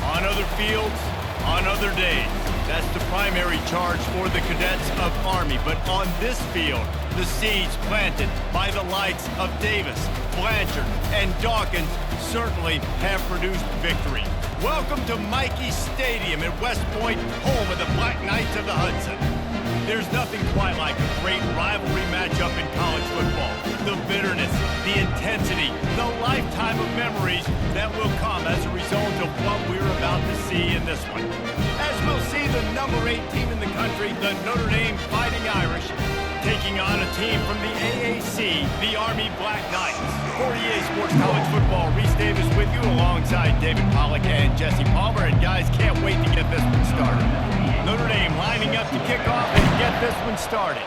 On other fields, on other days. That's the primary charge for the cadets of Army. But on this field, the seeds planted by the likes of Davis, Blanchard, and Dawkins certainly have produced victory. Welcome to Michie Stadium at West Point, home of the Black Knights of the Hudson. There's nothing quite like a great rivalry matchup in college football. The bitterness, the intensity, the lifetime of memories that will come as a result of what we're about to see in this one. As we'll see the number 8 team in the country, the Notre Dame Fighting Irish, taking on a team from the AAC, the Army Black Knights. For EA Sports College Football, Reese Davis with you alongside David Pollack and Jesse Palmer. And guys, can't wait to get this one started. Notre Dame lining up to kick off and get this one started.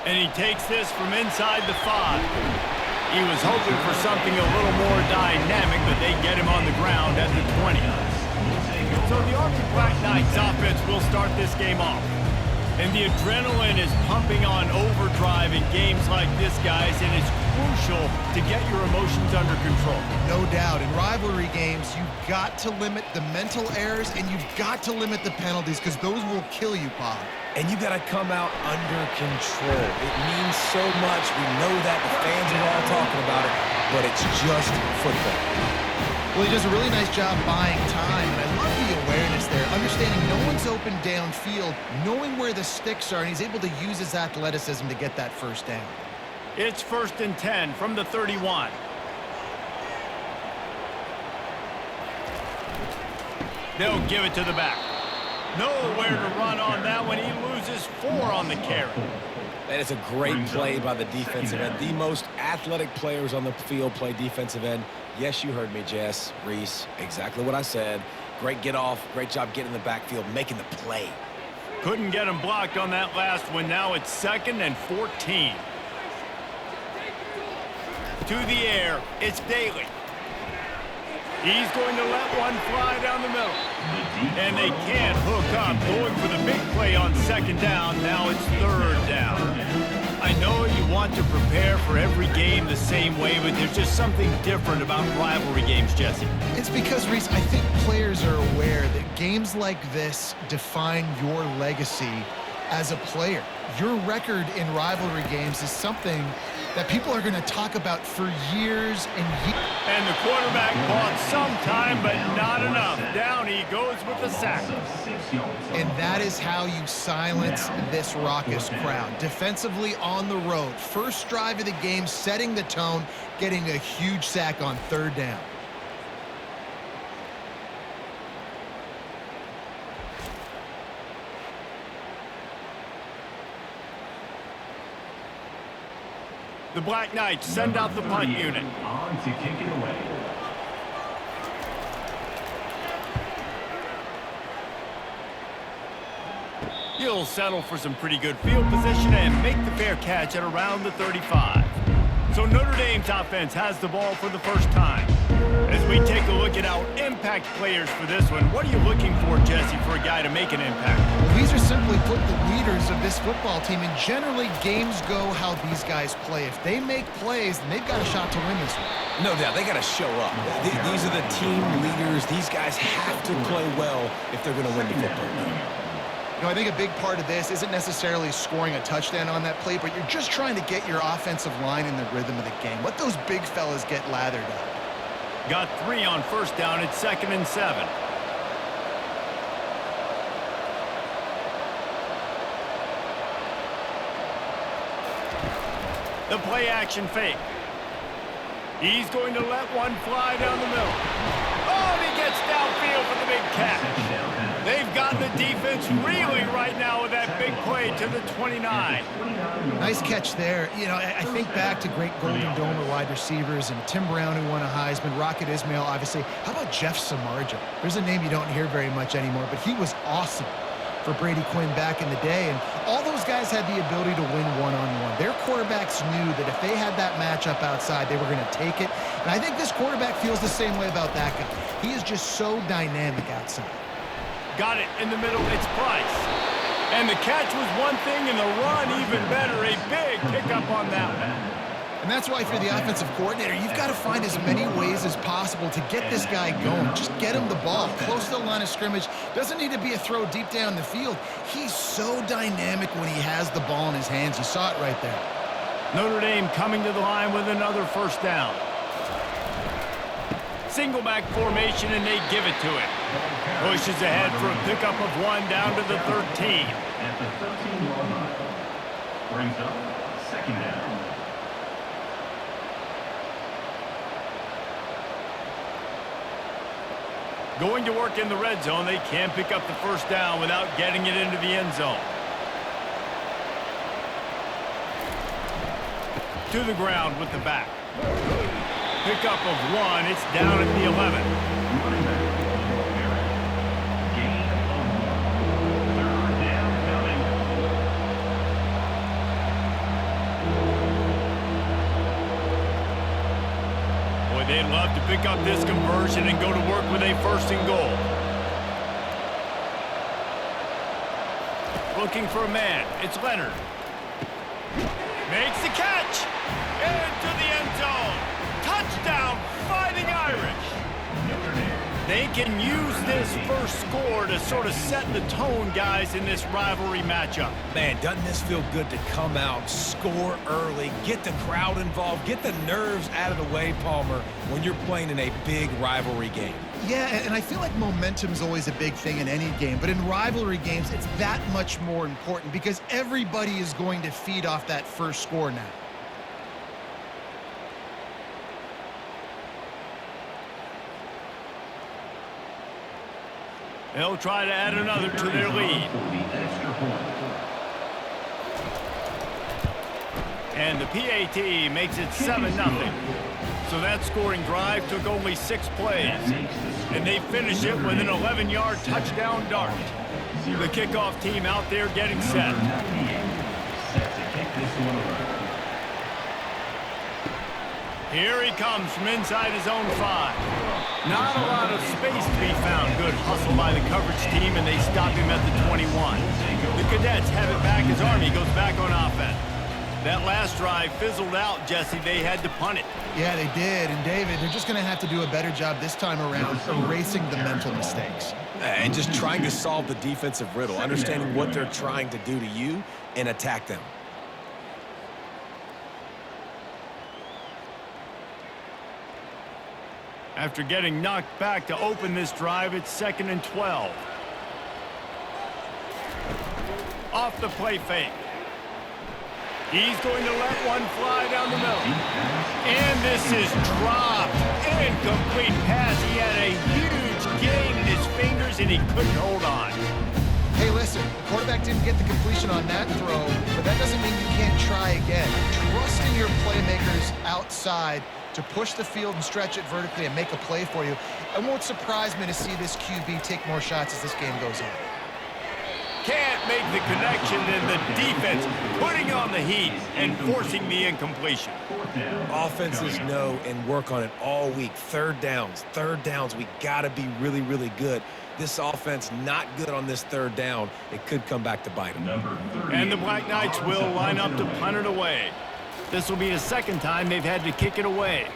And he takes this from inside the 5. He was hoping for something a little more dynamic, but they get him on the ground at the 20. So the Army Black Knights offense will start this game off. And the adrenaline is pumping on overdrive in games like this, guys, and it's crucial to get your emotions under control. No doubt. In rivalry games, you've got to limit the mental errors, and you've got to limit the penalties, because those will kill you, Bob. And you got to come out under control. It means so much. We know that. The fans are all talking about it, but it's just football. Well, he does a really nice job buying time, and I love the awareness there, understanding no one's open downfield, knowing where the sticks are, and he's able to use his athleticism to get that first down. It's 1st and 10 from the 31. They'll give it to the back. Nowhere to run on that one. He loses 4 on the carry. That is a great play by the defensive end. The most athletic players on the field play defensive end. Yes, you heard me, Jess, Reese. Exactly what I said. Great get off. Great job getting in the backfield, making the play. Couldn't get him blocked on that last one. Now it's 2nd and 14. To the air, it's Daly. He's going to let one fly down the middle. And they can't hook up. Going for the big play on 2nd down. Now it's 3rd down. I know you want to prepare for every game the same way, but there's just something different about rivalry games, Jesse. It's because, Reese, I think players are aware that games like this define your legacy as a player. Your record in rivalry games is something that people are going to talk about for years and years. And the quarterback bought some time, but not enough. Down he goes with the sack. And that is how you silence this raucous crowd. Defensively on the road. First drive of the game, setting the tone, getting a huge sack on 3rd down. The Black Knights send out the punt unit. On to kick it away. He'll settle for some pretty good field position and make the fair catch at around the 35. So Notre Dame's offense has the ball for the first time. As we take a look at our impact players for this one, what are you looking for, Jesse, for a guy to make an impact? Well, these are simply put the leaders of this football team, and generally games go how these guys play. If they make plays, then they've got a shot to win this one. No doubt, they got to show up. These are the team leaders. These guys have to play well if they're going to win the football game. You know, I think a big part of this isn't necessarily scoring a touchdown on that play, but you're just trying to get your offensive line in the rhythm of the game. Let those big fellas get lathered up. Got 3 on 1st down. It's 2nd and 7. The play action fake. He's going to let one fly down the middle. Oh, and he gets downfield for the big catch. They've got the defense reeling right now with that big play to the 29. Nice catch there. You know, I think back to great Golden Dome wide receivers and Tim Brown, who won a Heisman, Rocket Ismail, obviously. How about Jeff Samardzija? There's a name you don't hear very much anymore, but he was awesome for Brady Quinn back in the day, and all those guys had the ability to win one-on-one. Their quarterbacks knew that if they had that matchup outside, they were going to take it, and I think this quarterback feels the same way about that guy. He is just so dynamic outside. Got it in the middle, it's Price. And the catch was one thing, and the run even better. A big pickup on that one. And that's why if you're the offensive coordinator, you've got to find as many ways as possible to get this guy going. Just get him the ball close to the line of scrimmage. Doesn't need to be a throw deep down the field. He's so dynamic when he has the ball in his hands. You saw it right there. Notre Dame coming to the line with another first down. Single back formation, and they give it to him. Pushes ahead for a pickup of 1 down to the 13. At the 13-yard line. Brings up second down. Going to work in the red zone. They can't pick up the first down without getting it into the end zone. To the ground with the back. Pickup of 1. It's down at the 11. Running back. Gain of 1. Third down coming. Boy, they'd love to pick up this conversion and go to work with a first and goal. Looking for a man. It's Leonard. Makes the catch. Into the end zone. Touchdown, Fighting Irish. They can use this first score to sort of set the tone, guys, in this rivalry matchup. Man, doesn't this feel good to come out, score early, get the crowd involved, get the nerves out of the way, Palmer, when you're playing in a big rivalry game? Yeah, and I feel like momentum's always a big thing in any game, but in rivalry games, it's that much more important because everybody is going to feed off that first score now. They'll try to add another to their lead. And the PAT makes it 7-0. So that scoring drive took only 6 plays. And they finish it with an 11-yard touchdown dart. The kickoff team out there getting set. Here he comes from inside his own 5. Not a lot of space to be found. Good hustle by the coverage team, and they stop him at the 21. The Cadets have it back as Army goes back on offense. That last drive fizzled out, Jesse. They had to punt it. Yeah, they did. And, David, they're just going to have to do a better job this time around erasing the mental mistakes. And just trying to solve the defensive riddle, understanding what they're trying to do to you and attack them. After getting knocked back to open this drive, it's 2nd and 12. Off the play fake. He's going to let one fly down the middle. And this is dropped. Incomplete pass. He had a huge gain in his fingers, and he couldn't hold on. Hey, listen, the quarterback didn't get the completion on that throw, but that doesn't mean you can't try again. Trust in your playmakers outside to push the field and stretch it vertically and make a play for you. It won't surprise me to see this QB take more shots as this game goes on. Can't make the connection, and the defense putting on the heat and forcing the incompletion. Offenses know and work on it all week. Third downs. We got to be really, really good. This offense not good on this third down. It could come back to bite them. And the Black Knights will line up to punt it away. This will be the second time they've had to kick it away.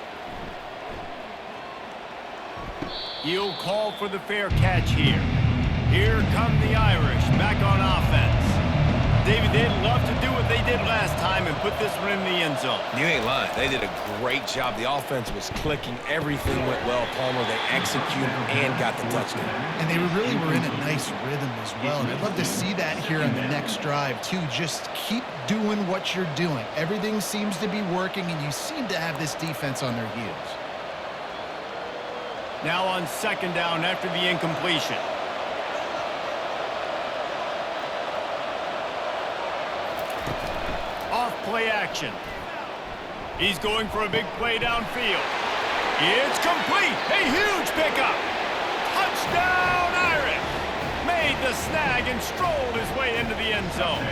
He'll call for the fair catch here. Here come the Irish back on offense. David, they'd love to do what they did last time and put this one in the end zone. You ain't lying. They did a great job. The offense was clicking. Everything went well, Palmer. They executed and got the touchdown. And they really were in a nice rhythm as well. And I'd love to see that here on the next drive, too. Just keep doing what you're doing. Everything seems to be working, and you seem to have this defense on their heels. Now on 2nd down after the incompletion. Off play action. He's going for a big play downfield. It's complete. A huge pickup. Touchdown Irish. Made the snag and strolled his way into the end zone.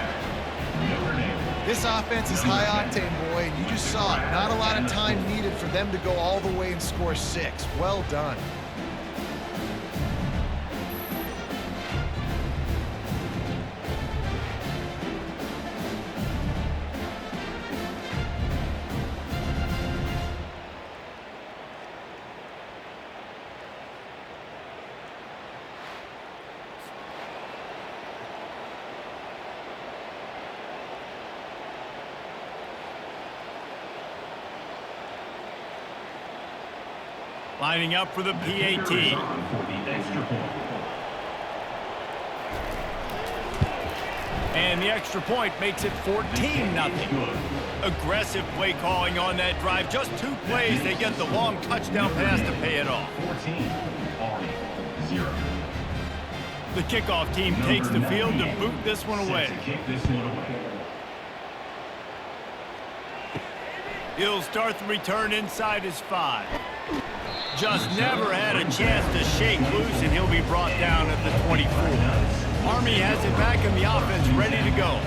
This offense is high octane, boy, and you just saw it. Not a lot of time needed for them to go all the way and score 6. Well done. Lining up for the PAT. For the extra point. And the extra point makes it 14-0. Aggressive play calling on that drive. Just 2 plays, they get the long touchdown pass to pay it off. 14, Army, 0. The kickoff team takes the field to boot this one away. Set to kick this one away. He'll start the return inside his 5. Just never had a chance to shake loose, and he'll be brought down at the 24. Army has it back in the offense, ready to go.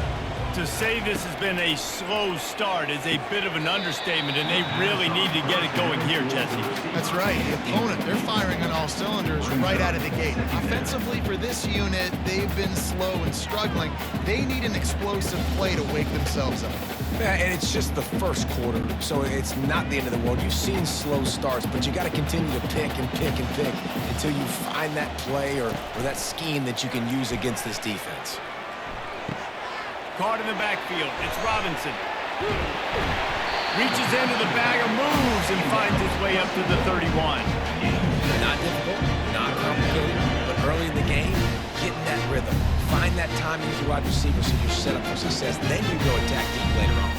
To say this has been a slow start is a bit of an understatement, and they really need to get it going here, Jesse. That's right. The opponent, they're firing on all cylinders right out of the gate. Offensively for this unit, they've been slow and struggling. They need an explosive play to wake themselves up. Yeah, and it's just the first quarter, so it's not the end of the world. You've seen slow starts, but you got to continue to pick and pick and pick until you find that play or that scheme that you can use against this defense. Caught in the backfield. It's Robinson. Reaches into the bag of moves and finds his way up to the 31. Not difficult, not complicated, but early in the game, getting that rhythm. Find that timing with your wide receiver so you're set up for success. Then you go attack deep later on.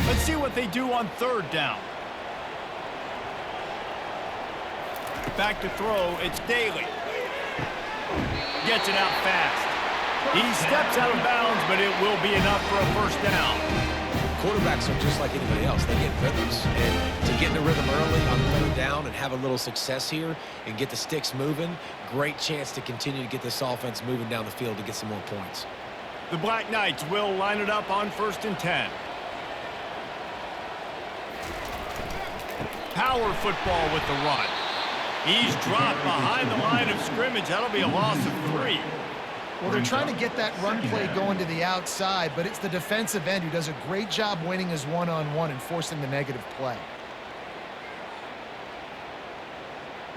Let's see what they do on 3rd down. Back to throw. It's Daly. Gets it out fast. He steps out of bounds, but it will be enough for a first down. Quarterbacks are just like anybody else. They get rhythms. And to get in a rhythm early on 3rd down and have a little success here and get the sticks moving, great chance to continue to get this offense moving down the field to get some more points. The Black Knights will line it up on 1st and 10. Power football with the run. He's dropped behind the line of scrimmage. That'll be a loss of 3. Well, they're trying to get that run play going to the outside, but it's the defensive end who does a great job winning his one-on-one and forcing the negative play.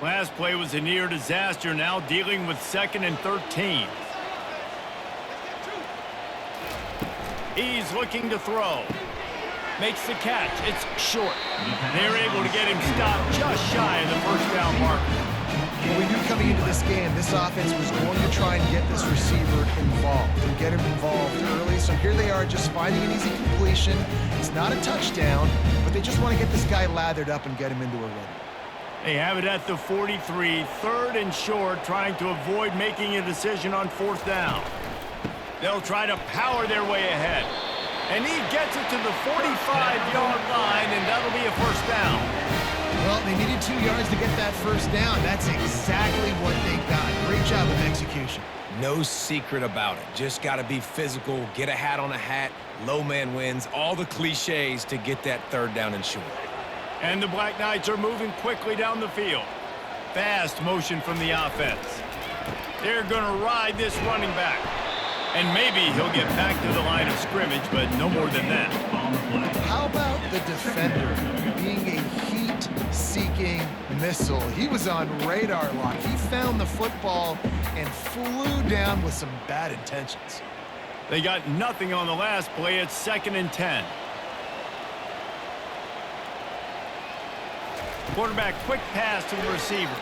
Last play was a near disaster, now dealing with 2nd and 13. He's looking to throw. Makes the catch. It's short. They're able to get him stopped just shy of the first down marker. Well, we knew coming into this game, this offense was going to try and get this receiver involved and get him involved early. So here they are just finding an easy completion. It's not a touchdown, but they just want to get this guy lathered up and get him into a rhythm. They have it at the 43, 3rd and short, trying to avoid making a decision on 4th down. They'll try to power their way ahead. And he gets it to the 45-yard line, and that'll be a first down. Well, they needed 2 yards to get that first down. That's exactly what they got. Great job of execution. No secret about it. Just got to be physical, get a hat on a hat, low man wins, all the cliches to get that 3rd down and short. And the Black Knights are moving quickly down the field. Fast motion from the offense. They're going to ride this running back. And maybe he'll get back to the line of scrimmage, but no more than that. How about the defender being a heat-seeking missile? He was on radar lock. He found the football and flew down with some bad intentions. They got nothing on the last play. It's 2nd and 10. Quarterback quick pass to the receiver.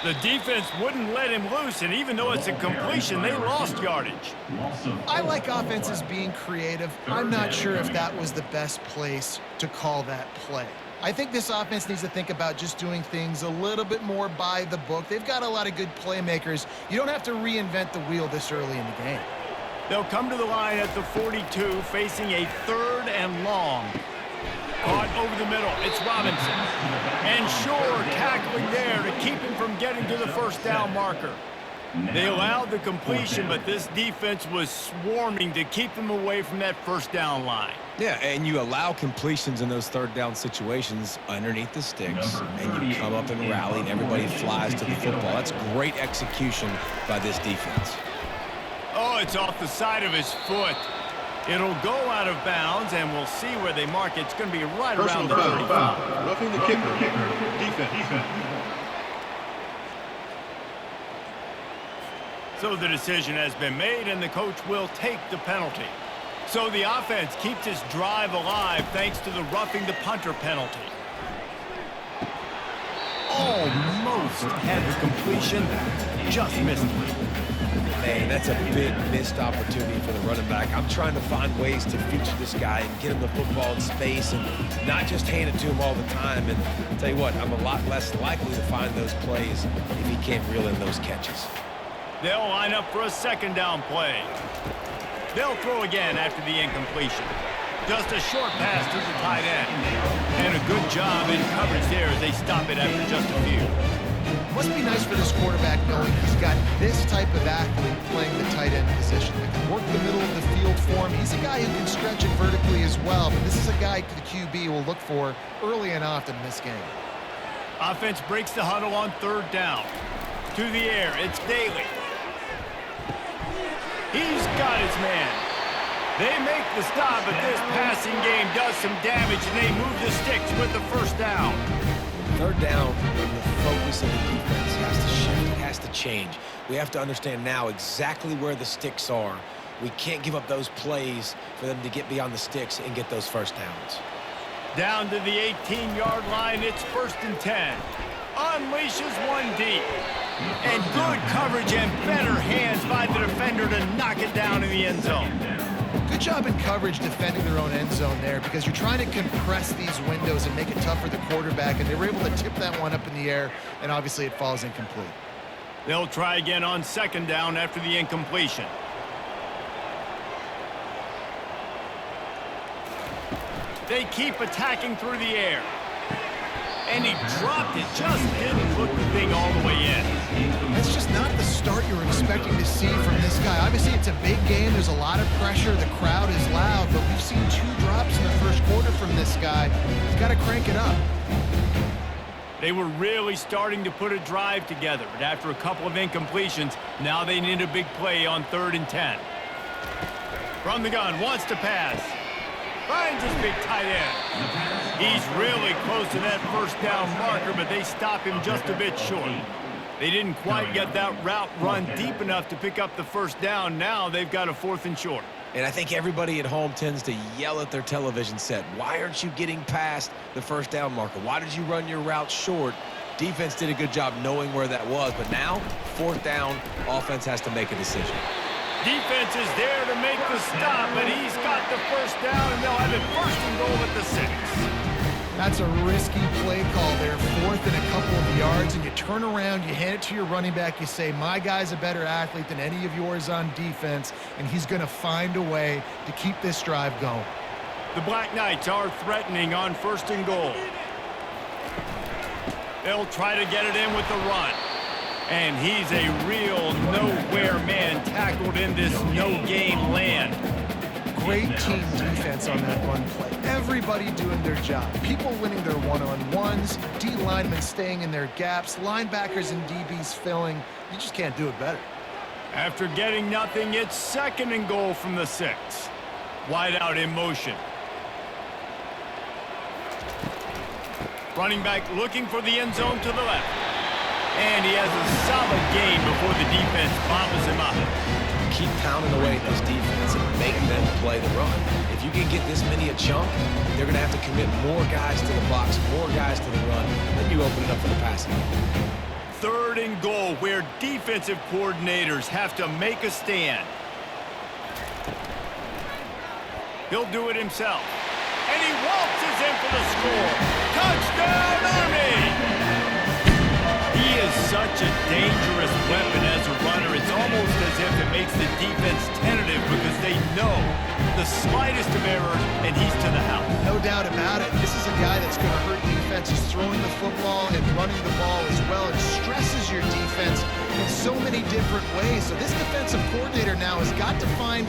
The defense wouldn't let him loose, and even though it's a completion, they lost yardage. I like offenses being creative. I'm not sure if that was the best place to call that play. I think this offense needs to think about just doing things a little bit more by the book. They've got a lot of good playmakers. You don't have to reinvent the wheel this early in the game. They'll come to the line at the 42, facing a 3rd and long. Caught over the middle. It's Robinson. And Shore tackling there to keep him from getting to the first down marker. They allowed the completion, but this defense was swarming to keep them away from that first down line. Yeah, and you allow completions in those 3rd down situations underneath the sticks, and you come up and rally, and everybody flies to the football. That's great execution by this defense. Oh, it's off the side of his foot. It'll go out of bounds, and we'll see where they mark it. It's going to be right around the 35. Roughing the kicker. Defense. So the decision has been made, and the coach will take the penalty. So the offense keeps its drive alive thanks to the roughing the punter penalty. almost had the completion, just missed it. Man, that's a big missed opportunity for the running back. I'm trying to find ways to feature this guy and get him the football in space and not just hand it to him all the time. And I'll tell you what, I'm a lot less likely to find those plays if he can't reel in those catches. They'll line up for a second down play. They'll throw again after the incompletion. Just a short pass to the tight end. And a good job in coverage there as they stop it after just a few. Must be nice for this quarterback knowing he's got this type of athlete playing the tight end position that can work the middle of the field for him. He's a guy who can stretch it vertically as well, but this is a guy the QB will look for early and often in this game. Offense breaks the huddle on third down. To the air, it's Daly. He's got his man. They make the stop, but this passing game does some damage, and they move the sticks with the first down. Third down, the focus of the defense has to shift. It has to change. We have to understand now exactly where the sticks are. We can't give up those plays for them to get beyond the sticks and get those first downs. Down to the 18-yard line, it's 1st and 10. Unleashes one deep. And good coverage and better hands by the defender to knock it down in the end zone. Good job in coverage defending their own end zone there because you're trying to compress these windows and make it tough for the quarterback, and they were able to tip that one up in the air, and obviously it falls incomplete. They'll try again on second down after the incompletion. They keep attacking through the air. And he dropped it, just didn't put the thing all the way in. That's just not the start you're expecting to see from this guy. Obviously, it's a big game. There's a lot of pressure. The crowd is loud, but we've seen 2 drops in the first quarter from this guy. He's got to crank it up. They were really starting to put a drive together, but after a couple of incompletions, now they need a big play on 3rd and 10. From the gun, wants to pass. Finds his big tight end. He's really close to that first down marker, but they stop him just a bit short. They didn't quite get that route run deep enough to pick up the first down. Now they've got a 4th and short. And I think everybody at home tends to yell at their television set. Why aren't you getting past the first down marker? Why did you run your route short? Defense did a good job knowing where that was, but now, 4th down, offense has to make a decision. Defense is there to make the stop, but he's got the first down, and they'll have it 1st and goal at the 6. That's a risky play call there, 4th and a couple of yards, and you turn around, you hand it to your running back, you say, my guy's a better athlete than any of yours on defense, and he's going to find a way to keep this drive going. The Black Knights are threatening on 1st and goal. They'll try to get it in with the run. And he's a real nowhere man tackled in this no-game land. Great team defense on that run play. Everybody doing their job. People winning their one-on-ones, D linemen staying in their gaps, linebackers and DBs filling. You just can't do it better. After getting nothing, it's 2nd and goal from the 6. Wide out in motion. Running back looking for the end zone to the left. And he has a solid gain before the defense bobbles him up. Keep pounding away at this defense and make them play the run. If you can get this many a chunk, they're going to have to commit more guys to the box, more guys to the run. Then you open it up for the passing. 3rd and goal, where defensive coordinators have to make a stand. He'll do it himself. And he waltzes in for the score. Touchdown, Army! He is such a dangerous weapon as a runner. It's almost as if it makes the defense tentative because they know the slightest of error, and he's to the house. No doubt about it. This is a guy that's going to hurt defenses throwing the football and running the ball as well. It stresses your defense in so many different ways. So this defensive coordinator now has got to find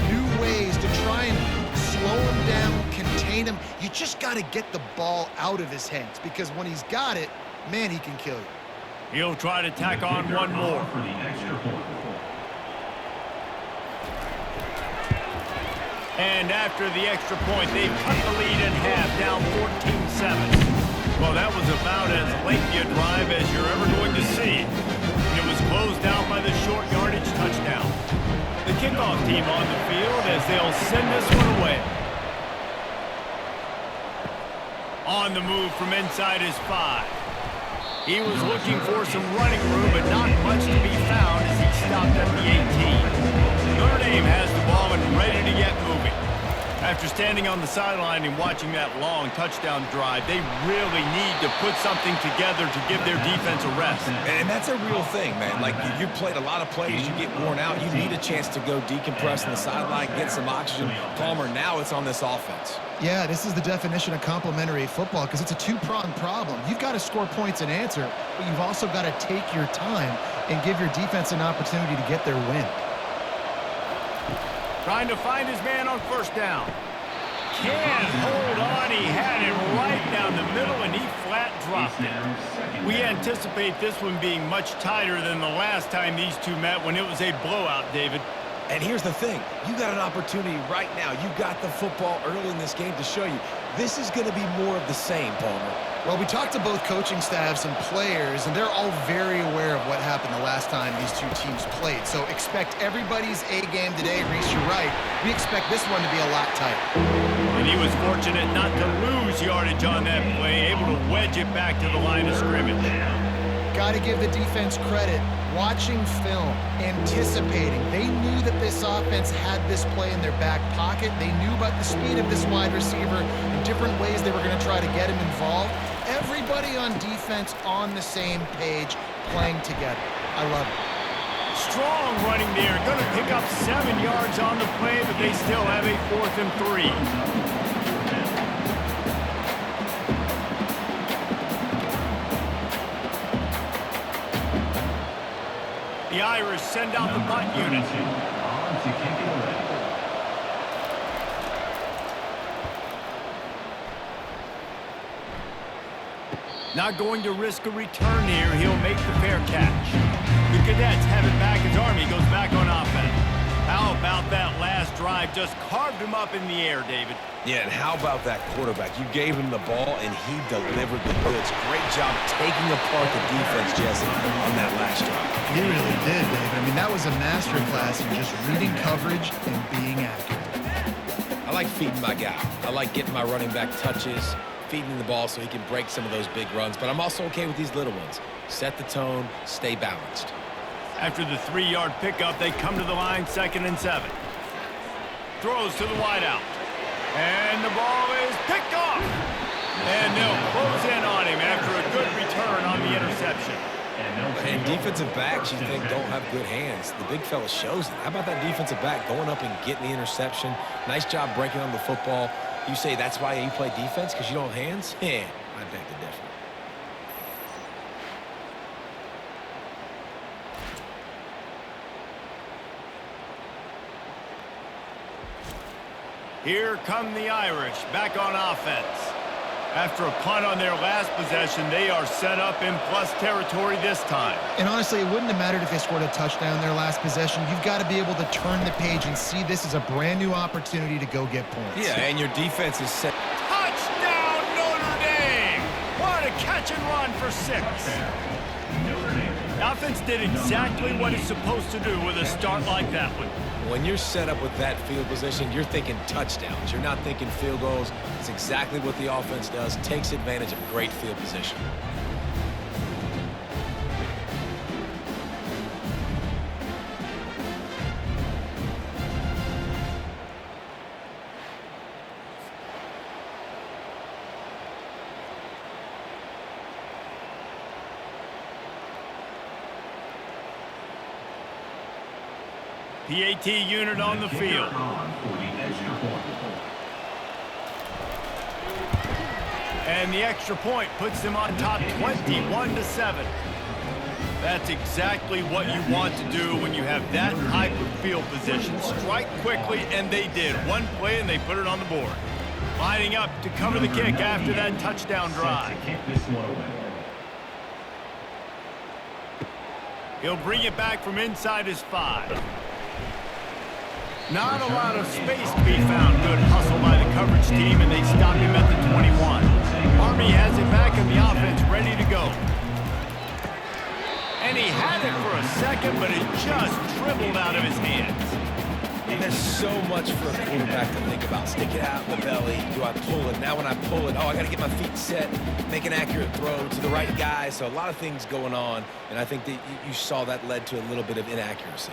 new ways to try and slow him down, contain him. You just got to get the ball out of his hands because when he's got it, man, he can kill you. He'll try to tack on one more. For the extra point. And after the extra point, they've cut the lead in half, down 14-7. Well, that was about as lengthy a drive as you're ever going to see. And it was closed out by the short yardage touchdown. The kickoff team on the field as they'll send this one away. On the move from inside his 5. He was looking for some running room, but not much to be found as he stopped at the 18. Notre Dame has the ball and ready to get moving. After standing on the sideline and watching that long touchdown drive, they really need to put something together to give their defense a rest. And that's a real thing, man. Like, you've played a lot of plays, you get worn out, you need a chance to go decompress on the sideline, get some oxygen. Palmer, now it's on this offense. Yeah, this is the definition of complementary football because it's a two-pronged problem. You've got to score points and answer, but you've also got to take your time and give your defense an opportunity to get their win. Trying to find his man on first down. Can't hold on. He had it right down the middle, and he flat dropped it. We anticipate this one being much tighter than the last time these two met when it was a blowout, David. And here's the thing. You got an opportunity right now. You got the football early in this game to show you. This is going to be more of the same, Palmer. Well, we talked to both coaching staffs and players, and they're all very aware of what happened the last time these two teams played. So expect everybody's A game today. Reese, you're right. We expect this one to be a lot tighter. And he was fortunate not to lose yardage on that play, able to wedge it back to the line of scrimmage. Got to give the defense credit. Watching film, anticipating. They knew that this offense had this play in their back pocket. They knew about the speed of this wide receiver and different ways they were going to try to get him involved. Everybody on defense on the same page, playing together. I love it. Strong running there. Going to pick up 7 yards on the play, but they still have a 4th and 3. The Irish send out the punt unit. Not going to risk a return here. He'll make the fair catch. The Cadets have it back as Army goes back on offense. How about that last drive? Just carved him up in the air, David. Yeah, and how about that quarterback? You gave him the ball, and he delivered the goods. Great job taking apart the defense, Jesse, on that last drive. He really did, David. I mean, that was a masterclass in just reading coverage and being accurate. I like feeding my guy. I like getting my running back touches, feeding the ball so he can break some of those big runs, but I'm also okay with these little ones. Set the tone, stay balanced. After the 3-yard pickup, they come to the line, 2nd and 7. Throws to the wideout. And the ball is picked off. And they'll close in on him after a good return on the interception. And defensive backs, you think, don't have good hands. The big fella shows it. How about that defensive back going up and getting the interception? Nice job breaking on the football. You say that's why you play defense, because you don't have hands? Yeah, I beg to differ. Here come the Irish back on offense. After a punt on their last possession, they are set up in plus territory this time. And honestly, it wouldn't have mattered if they scored a touchdown their last possession. You've got to be able to turn the page and see this as a brand new opportunity to go get points. Yeah, and your defense is set. Touchdown, Notre Dame! What a catch and run for 6. The offense did exactly what it's supposed to do with a start like that one. When you're set up with that field position, you're thinking touchdowns. You're not thinking field goals. It's exactly what the offense does. Takes advantage of great field position. PAT unit on the field. And the extra point puts them on top 21-7. That's exactly what you want to do when you have that type of field position. Strike quickly, and they did. One play, and they put it on the board. Lining up to cover the kick after that touchdown drive. He'll bring it back from inside his 5. Not a lot of space to be found. Good hustle by the coverage team, and they stop him at the 21. Army has it back in the offense, ready to go. And he had it for a second, but it just dribbled out of his hands. And there's so much for a quarterback to think about. Stick it out in the belly. Do I pull it? Now when I pull it, oh, I got to get my feet set, make an accurate throw to the right guy. So a lot of things going on, and I think that you saw that led to a little bit of inaccuracy.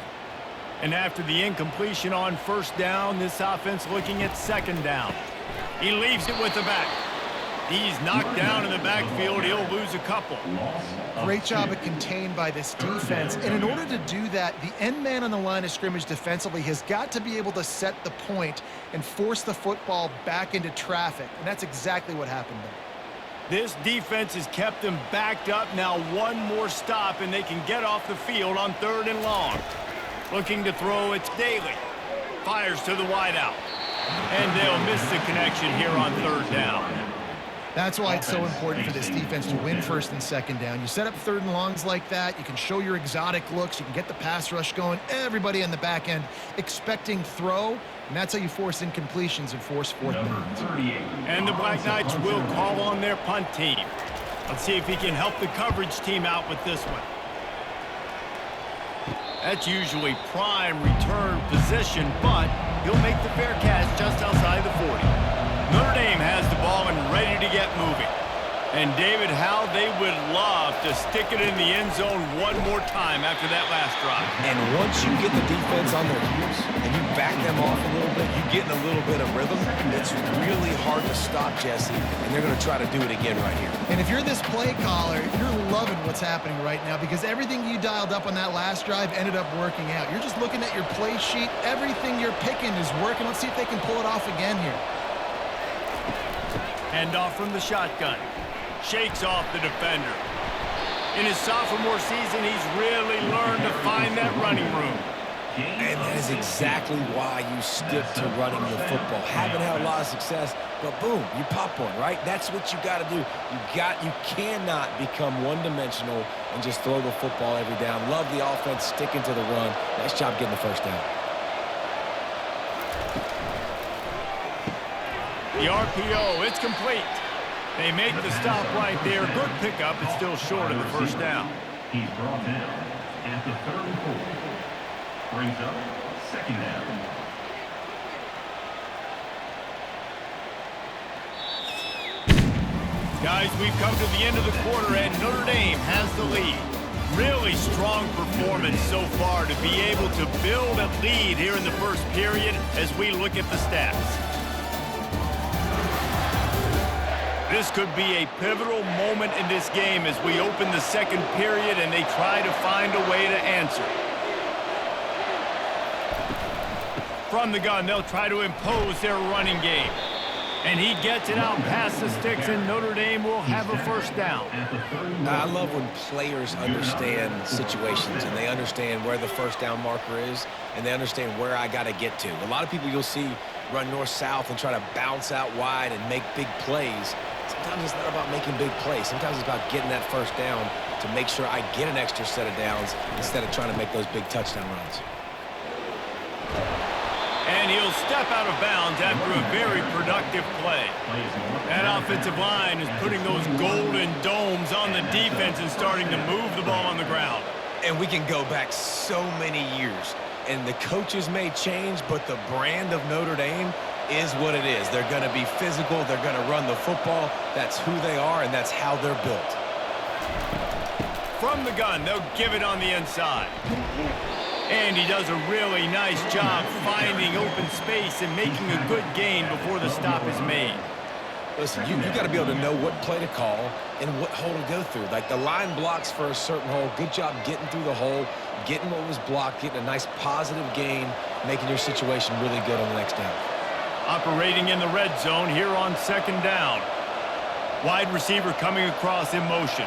And after the incompletion on first down, this offense looking at second down. He leaves it with the back. He's knocked down in the backfield. He'll lose a couple. Great job of contained by this defense. And in order to do that, the end man on the line of scrimmage defensively has got to be able to set the point and force the football back into traffic. And that's exactly what happened there. This defense has kept them backed up. Now one more stop, and they can get off the field on 3rd and long. Looking to throw, it's Daly. Fires to the wideout. And they'll miss the connection here on 3rd down. That's why it's so important for this defense to win 1st and 2nd down. You set up 3rd and longs like that. You can show your exotic looks. You can get the pass rush going. Everybody on the back end expecting throw. And that's how you force incompletions and force 4th downs. And the Black Knights will call on their punt team. Let's see if he can help the coverage team out with this one. That's usually prime return position, but he'll make the fair catch just outside the 40. Notre Dame has the ball and ready to get moving. And David, how they would love to stick it in the end zone one more time after that last drive. And once you get the defense on their heels and you back them off a little bit, you get in a little bit of rhythm, it's really hard to stop, Jesse, and they're going to try to do it again right here. And if you're this play caller, you're loving what's happening right now because everything you dialed up on that last drive ended up working out. You're just looking at your play sheet. Everything you're picking is working. Let's see if they can pull it off again here. Handoff from the shotgun. Shakes off the defender. In his sophomore season, he's really learned to find that running room. And that is exactly why you stick to running the football. Haven't had a lot of success, but boom, you pop one, right? That's what you got to do. You cannot become one-dimensional and just throw the football every down. Love the offense, sticking to the run. Nice job getting the 1st down. The RPO, it's complete. They make the stop right there. Good pickup. It's still short of the 1st down. He's brought down at the 3rd and 4. Brings up 2nd down. Guys, we've come to the end of the quarter, and Notre Dame has the lead. Really strong performance so far to be able to build a lead here in the 1st period as we look at the stats. This could be a pivotal moment in this game as we open the 2nd period and they try to find a way to answer. From the gun, they'll try to impose their running game. And he gets it out past the sticks, and Notre Dame will have a 1st down. I love when players understand situations and they understand where the 1st down marker is and they understand where I got to get to. A lot of people you'll see run north-south and try to bounce out wide and make big plays. Sometimes it's not about making big plays. Sometimes it's about getting that 1st down to make sure I get an extra set of downs instead of trying to make those big touchdown runs. And he'll step out of bounds after a very productive play. That offensive line is putting those golden domes on the defense and starting to move the ball on the ground. And we can go back so many years. And the coaches may change, but the brand of Notre Dame is what it is. They're going to be physical. They're going to run the football. That's who they are, and that's how they're built. From the gun, they'll give it on the inside. And he does a really nice job finding open space and making a good gain before the stop is made. Listen, you got to be able to know what play to call and what hole to go through. Like the line blocks for a certain hole. Good job getting through the hole, getting what was blocked, getting a nice positive gain, making your situation really good on the next down. Operating in the red zone here on 2nd down. Wide receiver coming across in motion.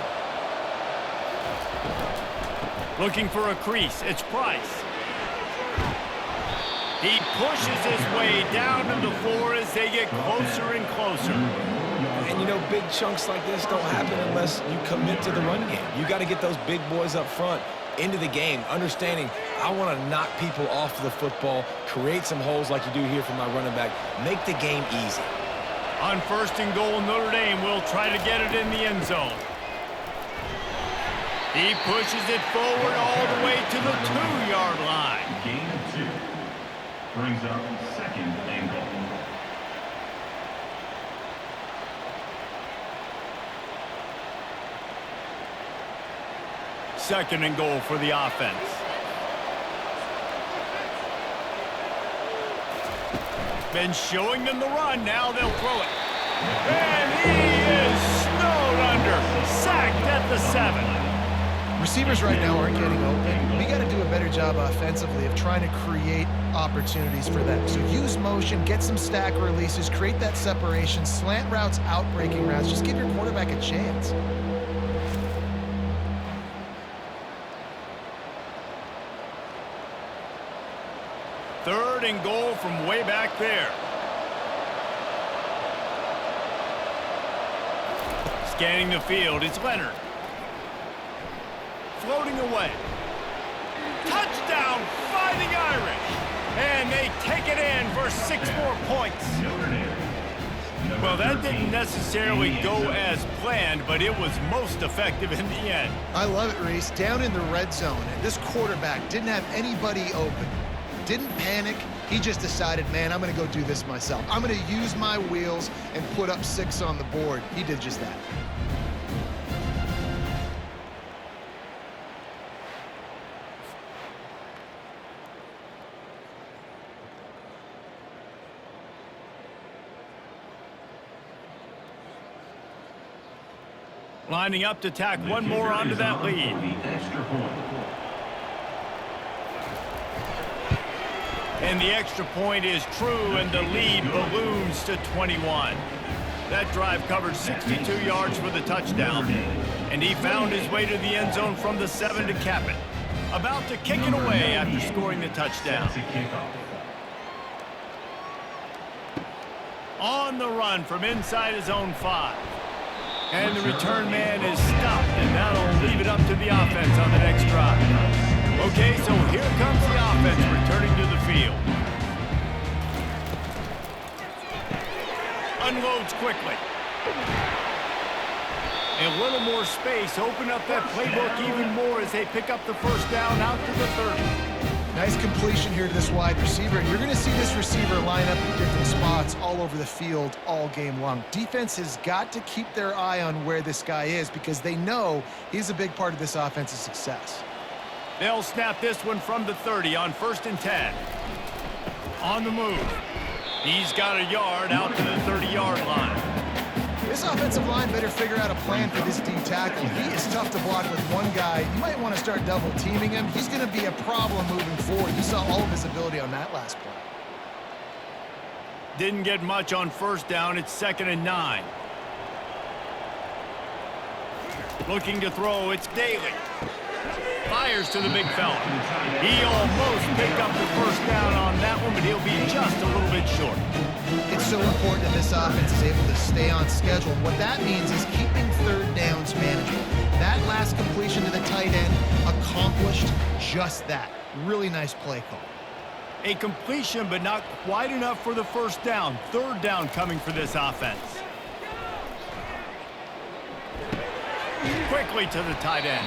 Looking for a crease. It's Price. He pushes his way down to the floor as they get closer and closer. And, you know, big chunks like this don't happen unless you commit to the run game. You got to get those big boys up front into the game, understanding I want to knock people off the football, create some holes like you do here from my running back, make the game easy. On 1st and goal, Notre Dame will try to get it in the end zone. He pushes it forward all the way to the 2-yard line. Gain of 2. Brings up second and goal. Second and goal for the offense. Been showing them the run. Now they'll throw it. And he is snowed under. Sacked at the 7. Receivers right now aren't getting open. We got to do a better job offensively of trying to create opportunities for them. So use motion, get some stack releases, create that separation, slant routes, out-breaking routes. Just give your quarterback a chance. Third and goal from way back there. Scanning the field, it's Leonard. Floating away. Touchdown, Fighting Irish. And they take it in for 6 more points. Well, that didn't necessarily go as planned, but it was most effective in the end. I love it, Reese. Down in the red zone, and this quarterback didn't have anybody open. Didn't panic. He just decided, man, I'm going to go do this myself. I'm going to use my wheels and put up 6 on the board. He did just that. Lining up to tack one more onto that lead. Extra point. And the extra point is true, and the lead balloons to 21. That drive covered 62 yards for the touchdown, and he found his way to the end zone from the 7 to cap it. About to kick it away after scoring the touchdown. On the run from inside his own 5. And the return man is stopped, and that'll leave it up to the offense on the next drive. Okay, so here comes the offense returning to the field. Unloads quickly. A little more space, open up that playbook even more as they pick up the first down out to the 30. Nice completion here to this wide receiver. You're going to see this receiver line up in different spots all over the field all game long. Defense has got to keep their eye on where this guy is because they know he's a big part of this offense's success. They'll snap this one from the 30 on 1st and 10. On the move. He's got a yard out to the 30-yard line. This offensive line better figure out a plan for this D tackle. He is tough to block with one guy. You might want to start double teaming him. He's going to be a problem moving forward. You saw all of his ability on that last play. Didn't get much on 1st down. It's 2nd and 9. Looking to throw. It's Daly. Fires to the big fella. He almost picked up the 1st down on that one, but he'll be just a little bit short. It's so important that this offense is able to stay on schedule. What that means is keeping 3rd downs manageable. That last completion to the tight end accomplished just that. Really nice play call. A completion, but not quite enough for the 1st down. 3rd down coming for this offense. Quickly to the tight end.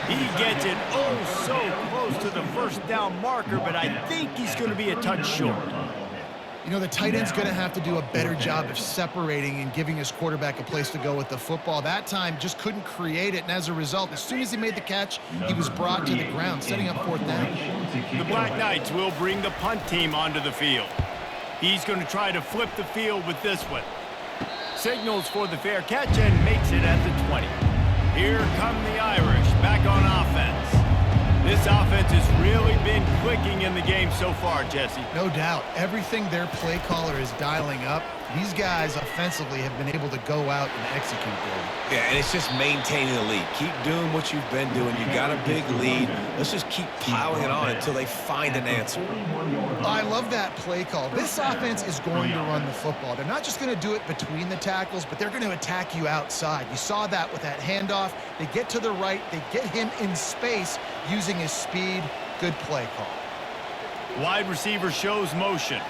He gets it oh so close to the 1st down marker, but I think he's going to be a touch short. You know, the tight end's going to have to do a better job of separating and giving his quarterback a place to go with the football. That time just couldn't create it, and as a result, as soon as he made the catch, he was brought to the ground, setting up 4th down. The Black Knights will bring the punt team onto the field. He's going to try to flip the field with this one. Signals for the fair catch and makes it at the 20. Here come the Irish back on offense. This offense has really been clicking in the game so far, Jesse. No doubt. Everything their play caller is dialing up, these guys offensively have been able to go out and execute there. Yeah, and it's just maintaining the lead. Keep doing what you've been doing. You got a big lead. Let's just keep piling it on until they find an answer. I love that play call. This offense is going to run the football. They're not just going to do it between the tackles, but they're going to attack you outside. You saw that with that handoff. They get to the right. They get him in space using his speed. Good play call. Wide receiver shows motion.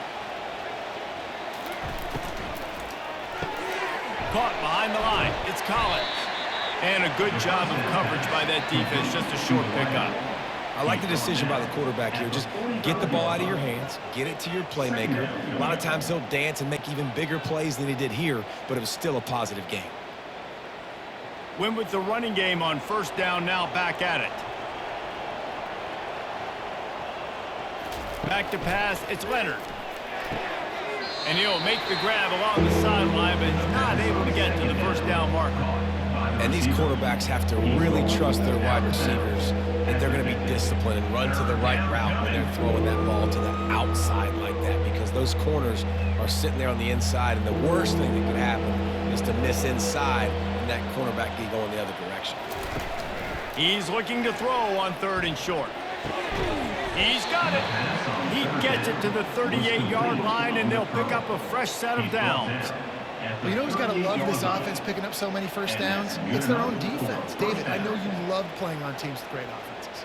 Caught behind the line. It's Collins. And a good job of coverage by that defense. Just a short pickup. I like the decision by the quarterback here. Just get the ball out of your hands, get it to your playmaker. A lot of times he'll dance and make even bigger plays than he did here, but it was still a positive game. Win with the running game on first down, now back at it. Back to pass, it's Leonard. And he'll make the grab along the sideline, but he's not able to get to the first down marker. And these quarterbacks have to really trust their wide receivers that they're going to be disciplined and run to the right route when they're throwing that ball to the outside like that, because those corners are sitting there on the inside, and the worst thing that could happen is to miss inside and that cornerback be going the other direction. He's looking to throw on 3rd and short. He's got it. He gets it to the 38-yard line, and they'll pick up a fresh set of downs. Well, you know who's got to love this offense picking up so many first downs? It's their own defense. David, I know you love playing on teams with great offenses.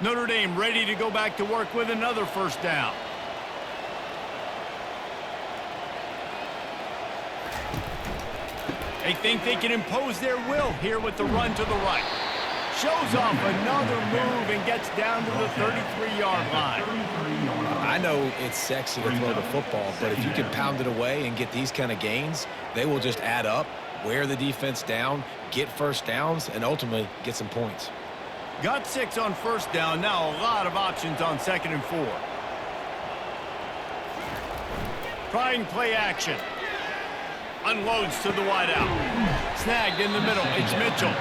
Notre Dame ready to go back to work with another first down. They think they can impose their will here with the run to the right. Shows off another move and gets down to the 33-yard line. I know it's sexy to throw the football, but if you can pound it away and get these kind of gains, they will just add up, wear the defense down, get first downs, and ultimately get some points. Got 6 on first down. Now a lot of options on 2nd and 4. Trying play action. Unloads to the wideout. Snagged in the middle. It's Mitchell.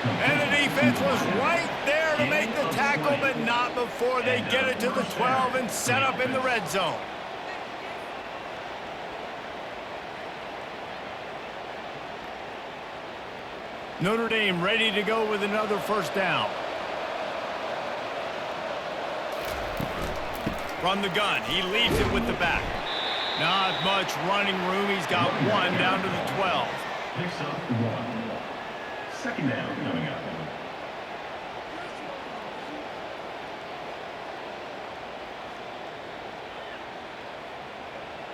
And the defense was right there to make the tackle, but not before they get it to the 12 and set up in the red zone. Notre Dame ready to go with another first down. From the gun, he leaves it with the back. Not much running room. He's got 1 down to the 12. Picks up 1. 2nd down coming up.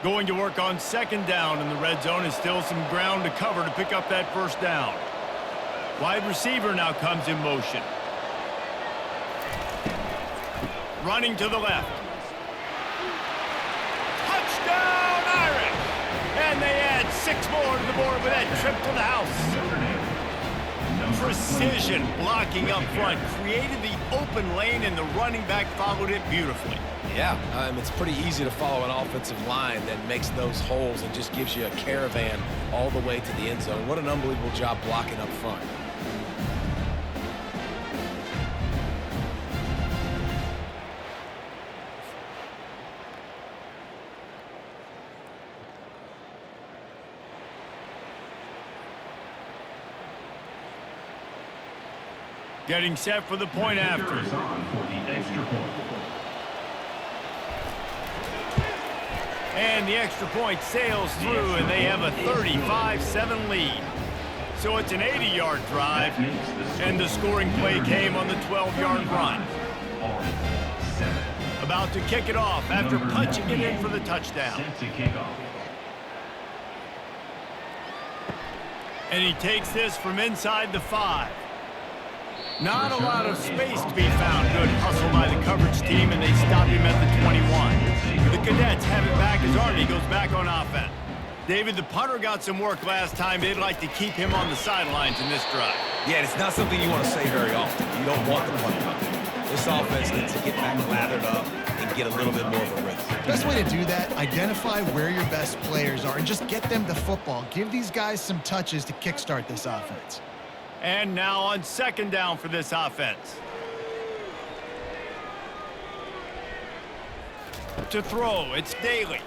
Going to work on 2nd down in the red zone, and still some ground to cover to pick up that first down. Wide receiver now comes in motion. Running to the left. Touchdown, Irish! And they add 6 more to the board with that trip to the house. Precision blocking up front created the open lane, and the running back followed it beautifully. Yeah, it's pretty easy to follow an offensive line that makes those holes and just gives you a caravan all the way to the end zone. What an unbelievable job blocking up front. Getting set for the point after. For the extra point. And the extra point sails through, and they have a 35-7 lead. So it's an 80-yard drive, and the scoring play came on the 12-yard run. About to kick it off after punching it in for the touchdown. And he takes this from inside the 5. Not a lot of space to be found. Good hustle by the coverage team, and they stop him at the 21. The Cadets have it back as Army goes back on offense. David, the punter got some work last time. They'd like to keep him on the sidelines in this drive. Yeah, it's not something you want to say very often. You don't want the punter. This offense needs to get back lathered up and get a little bit more of a rhythm. Best way to do that, identify where your best players are and just get them the football. Give these guys some touches to kickstart this offense. And now on 2nd down for this offense. To throw, it's Daly.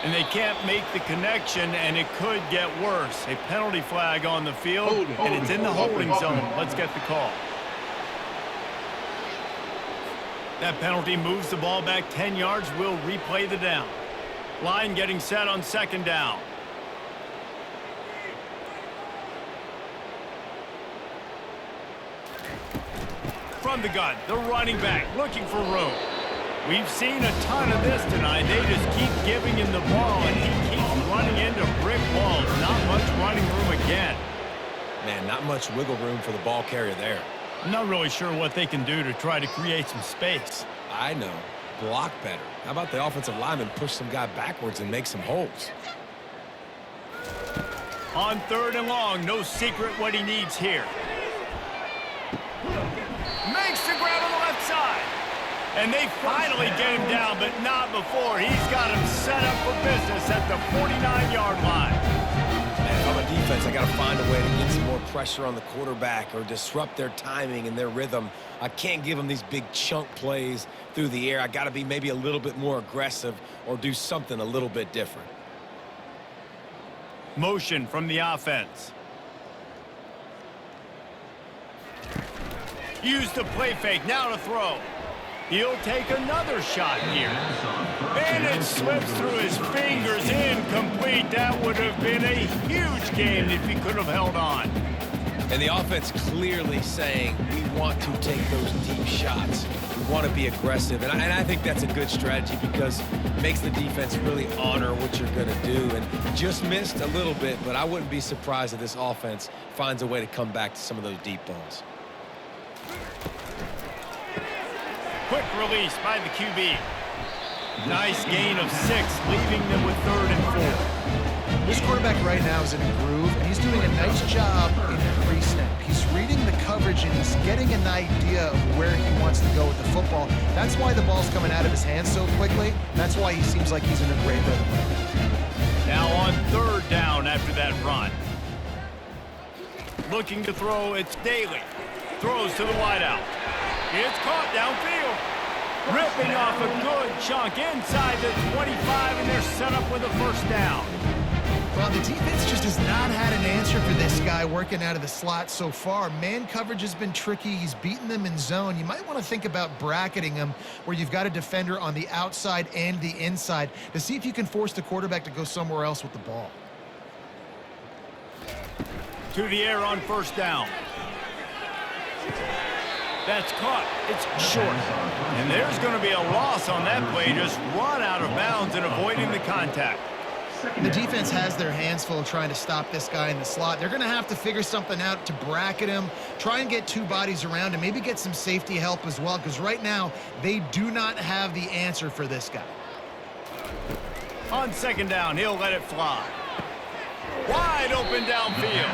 And they can't make the connection, and it could get worse. A penalty flag on the field, and it's in the holding zone. Let's get the call. That penalty moves the ball back 10 yards. We'll replay the down. Line getting set on 2nd down. From the gun, the running back looking for room. We've seen a ton of this tonight. They just keep giving him the ball, and he keeps running into brick walls. Not much running room again. Man, not much wiggle room for the ball carrier there. I'm not really sure what they can do to try to create some space. I know. Block better. How about the offensive lineman push some guy backwards and make some holes? On 3rd and long, no secret what he needs here. Makes the grab on the left side. And they finally get him down, but not before. He's got him set up for business at the 49-yard line. Man, if I'm a defense, I got to find a way to get some more pressure on the quarterback or disrupt their timing and their rhythm. I can't give them these big chunk plays through the air. I got to be maybe a little bit more aggressive or do something a little bit different. Motion from the offense. Use the play fake, now to throw. He'll take another shot here. And it slips through his fingers, incomplete. That would have been a huge gain if he could have held on. And the offense clearly saying, we want to take those deep shots. We want to be aggressive. And I think that's a good strategy because it makes the defense really honor what you're going to do. And just missed a little bit, but I wouldn't be surprised if this offense finds a way to come back to some of those deep balls. Quick release by the QB. Nice gain of 6, leaving them with 3rd and 4. This quarterback right now is in a groove, and he's doing a nice job in pre-snap. He's reading the coverage, and he's getting an idea of where he wants to go with the football. That's why the ball's coming out of his hands so quickly. That's why he seems like he's in a great rhythm. Now on 3rd down after that run. Looking to throw, it's Daly. Throws to the wideout. It's caught downfield. Ripping off a good chunk inside the 25, and they're set up with a 1st down. Well, the defense just has not had an answer for this guy working out of the slot so far. Man coverage has been tricky. He's beaten them in zone. You might want to think about bracketing him where you've got a defender on the outside and the inside to see if you can force the quarterback to go somewhere else with the ball. To the air on 1st down. That's caught. It's short. And there's going to be a loss on that play. Just run out of bounds and avoiding the contact. The defense has their hands full trying to stop this guy in the slot. They're going to have to figure something out to bracket him, try and get 2 bodies around him, maybe get some safety help as well, because right now they do not have the answer for this guy. On 2nd down, he'll let it fly. Wide open downfield.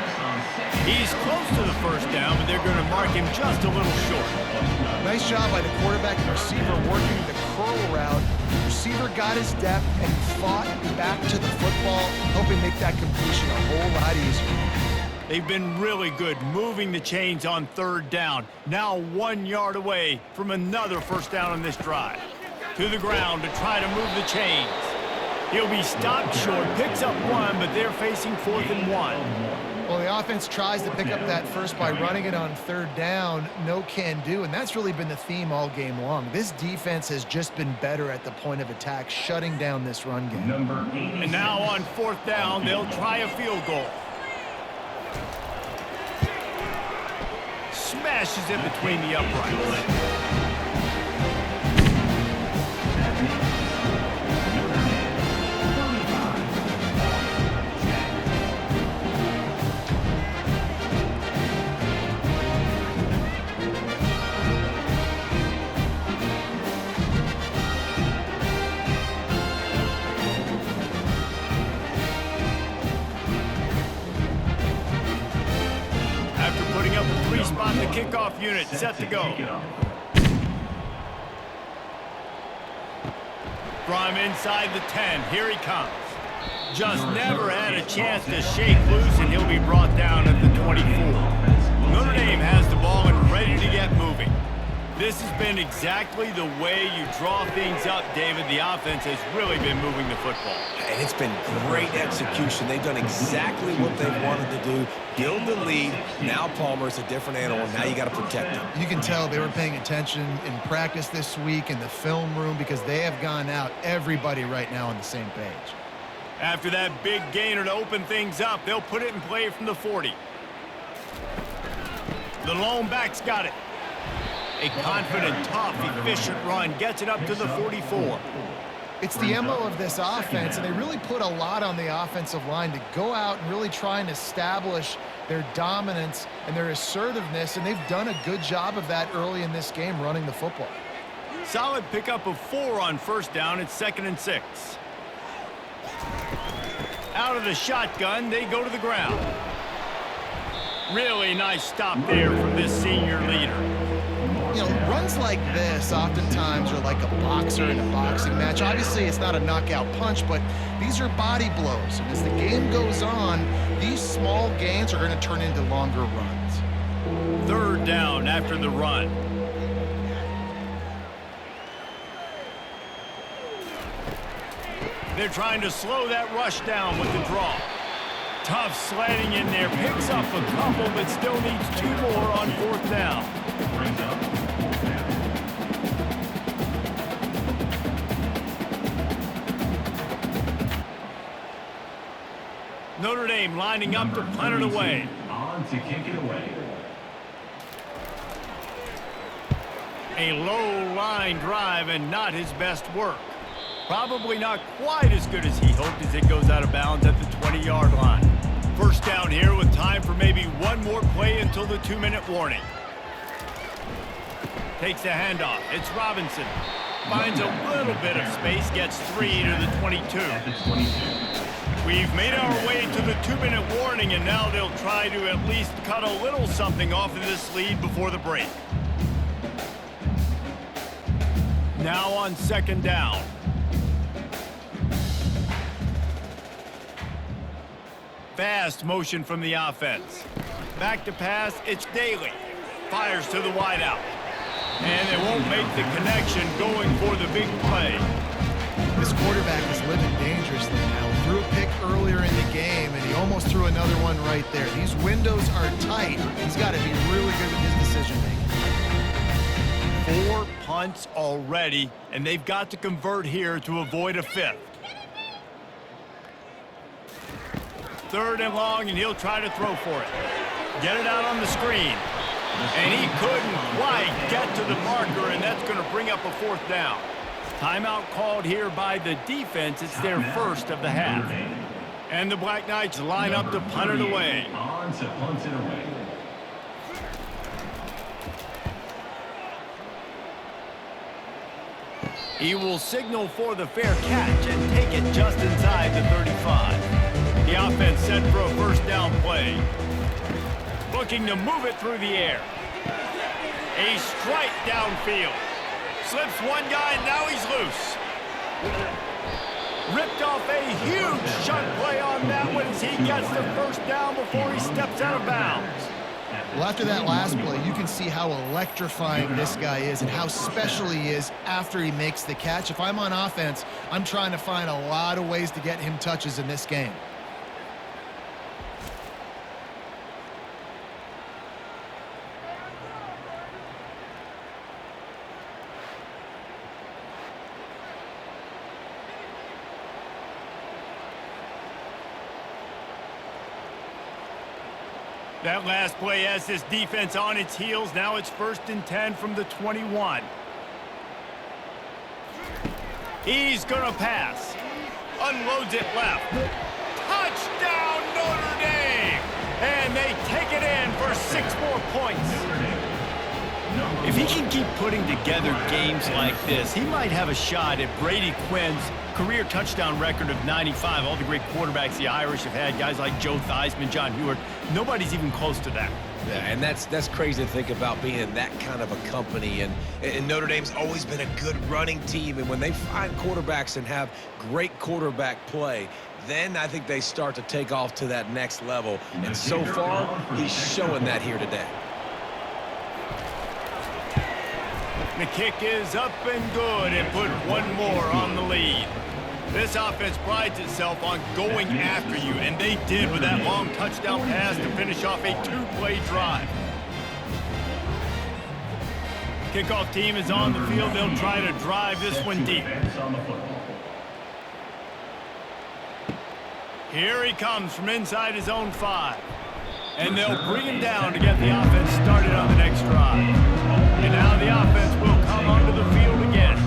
He's close to the 1st down, but they're going to mark him just a little short. Nice job by the quarterback and receiver working the curl route. Receiver got his depth and fought back to the football, helping make that completion a whole lot easier. They've been really good moving the chains on 3rd down. Now 1 yard away from another 1st down on this drive. To the ground to try to move the chains. He'll be stopped short, picks up 1, but they're facing 4th and 1. Well, the offense tries to pick up that first by running it on 3rd down. No can do, and that's really been the theme all game long. This defense has just been better at the point of attack, shutting down this run game. And now on 4th down, they'll try a field goal. Smashes it between the uprights. On the kickoff unit, set to go. From inside the 10, here he comes. Just never had a chance to shake loose, and he'll be brought down at the 24. Notre Dame has the ball and ready to get moving. This has been exactly the way you draw things up, David. The offense has really been moving the football. And it's been great execution. They've done exactly what they wanted to do. Build the lead. Now Palmer's a different animal. Now you got to protect him. You can tell they were paying attention in practice this week in the film room because they have gone out, everybody right now on the same page. After that big gainer to open things up, they'll put it in play from the 40. The lone back's got it. A confident, tough, efficient run gets it up to the 44. It's the MO of this offense, and they really put a lot on the offensive line to go out and really try and establish their dominance and their assertiveness, and they've done a good job of that early in this game running the football. Solid pickup of 4 on first down. It's 2nd and 6. Out of the shotgun, they go to the ground. Really nice stop there from this senior leader. You know, runs like this oftentimes are like a boxer in a boxing match. Obviously, it's not a knockout punch, but these are body blows. And as the game goes on, these small gains are going to turn into longer runs. 3rd down after the run. They're trying to slow that rush down with the draw. Tough sledding in there. Picks up a couple, but still needs 2 more on 4th down. Brings up 4th down. Notre Dame lining up to punt it away. On to kick it away. A low line drive and not his best work. Probably not quite as good as he hoped as it goes out of bounds at the 20-yard line. 1st down here with time for maybe one more play until the 2-minute warning. Takes the handoff. It's Robinson. Finds a little bit of space, gets 3 to the 22. At the 22. We've made our way to the 2-minute warning, and now they'll try to at least cut a little something off of this lead before the break. Now on 2nd down. Fast motion from the offense. Back to pass, it's Daly. Fires to the wideout. And they won't make the connection going for the big play. This quarterback is living dangerously now. Threw a pick earlier in the game, and he almost threw another one right there. These windows are tight. He's got to be really good with his decision-making. 4 punts already, and they've got to convert here to avoid a 5th. 3rd and long, and he'll try to throw for it. Get it out on the screen. And he couldn't quite get to the marker, and that's going to bring up a 4th down. Timeout called here by the defense. It's their first of the half. And the Black Knights line up to punt it away. On to punt it away. He will signal for the fair catch and take it just inside the 35. The offense set for a 1st down play. Looking to move it through the air. A strike downfield. Slips one guy, and now he's loose. Ripped off a huge chunk play on that one as he gets the 1st down before he steps out of bounds. Well, after that last play, you can see how electrifying this guy is and how special he is after he makes the catch. If I'm on offense, I'm trying to find a lot of ways to get him touches in this game. That last play has this defense on its heels. Now it's 1st and 10 from the 21. He's going to pass. Unloads it left. Touchdown, Notre Dame! And they take it in for 6 more points. If he can keep putting together games like this, he might have a shot at Brady Quinn's career touchdown record of 95. All the great quarterbacks the Irish have had, guys like Joe Theismann, John Hewart, nobody's even close to that. Yeah, and that's crazy to think about being that kind of a company. And Notre Dame's always been a good running team. And when they find quarterbacks and have great quarterback play, then I think they start to take off to that next level. And so far, he's showing that here today. The kick is up and good and put one more on the lead. This offense prides itself on going after you, and they did with that long touchdown pass to finish off a 2-play drive. Kickoff team is on the field. They'll try to drive this one deep. Here he comes from inside his own 5. And they'll bring him down to get the offense started on the next drive. And now the offense will come onto the field again.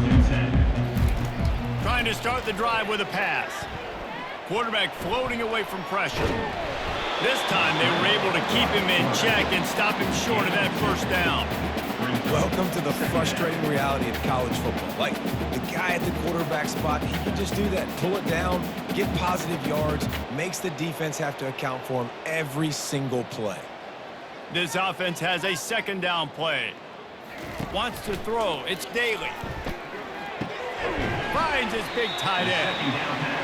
Trying going to start the drive with a pass. Quarterback floating away from pressure. This time they were able to keep him in check and stop him short of that first down. Welcome to the frustrating reality of college football. Like, the guy at the quarterback spot, he can just do that. Pull it down, get positive yards, makes the defense have to account for him every single play. This offense has a second down play. Wants to throw. It's Daly. Finds his big tight end.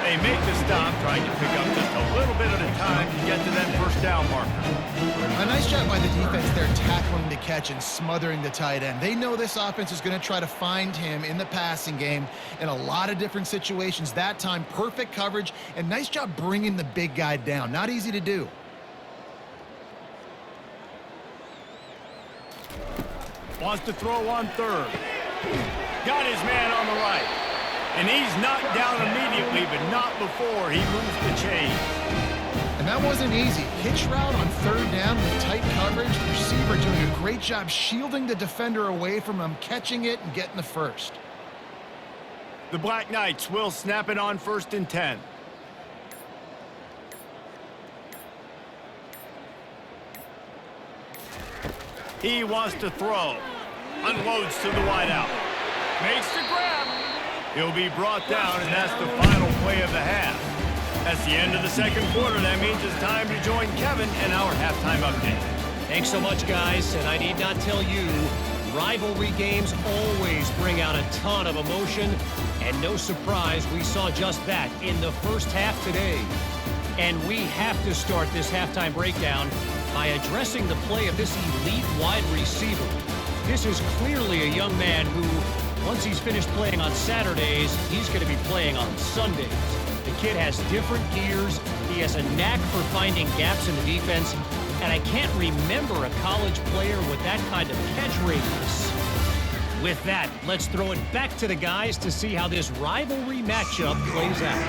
They make the stop, trying to pick up just a little bit at a time to get to that first down marker. A nice job by the defense there, tackling the catch and smothering the tight end. They know this offense is going to try to find him in the passing game in a lot of different situations. That time, perfect coverage, and nice job bringing the big guy down. Not easy to do. Wants to throw on third. Got his man on the right. And he's knocked down immediately, but not before he moves the chains. And that wasn't easy. Hitch route on third down with tight coverage. The receiver doing a great job shielding the defender away from him, catching it and getting the first. The Black Knights will snap it on 1st and 10. He wants to throw. Unloads to the wideout. Makes the grab. He'll be brought down, and that's the final play of the half. That's the end of the second quarter. That means it's time to join Kevin and our halftime update. Thanks so much, guys. And I need not tell you, rivalry games always bring out a ton of emotion. And no surprise, we saw just that in the first half today. And we have to start this halftime breakdown by addressing the play of this elite wide receiver. This is clearly a young man who, once he's finished playing on Saturdays, he's going to be playing on Sundays. The kid has different gears. He has a knack for finding gaps in the defense. And I can't remember a college player with that kind of catch radius. With that, let's throw it back to the guys to see how this rivalry matchup plays out.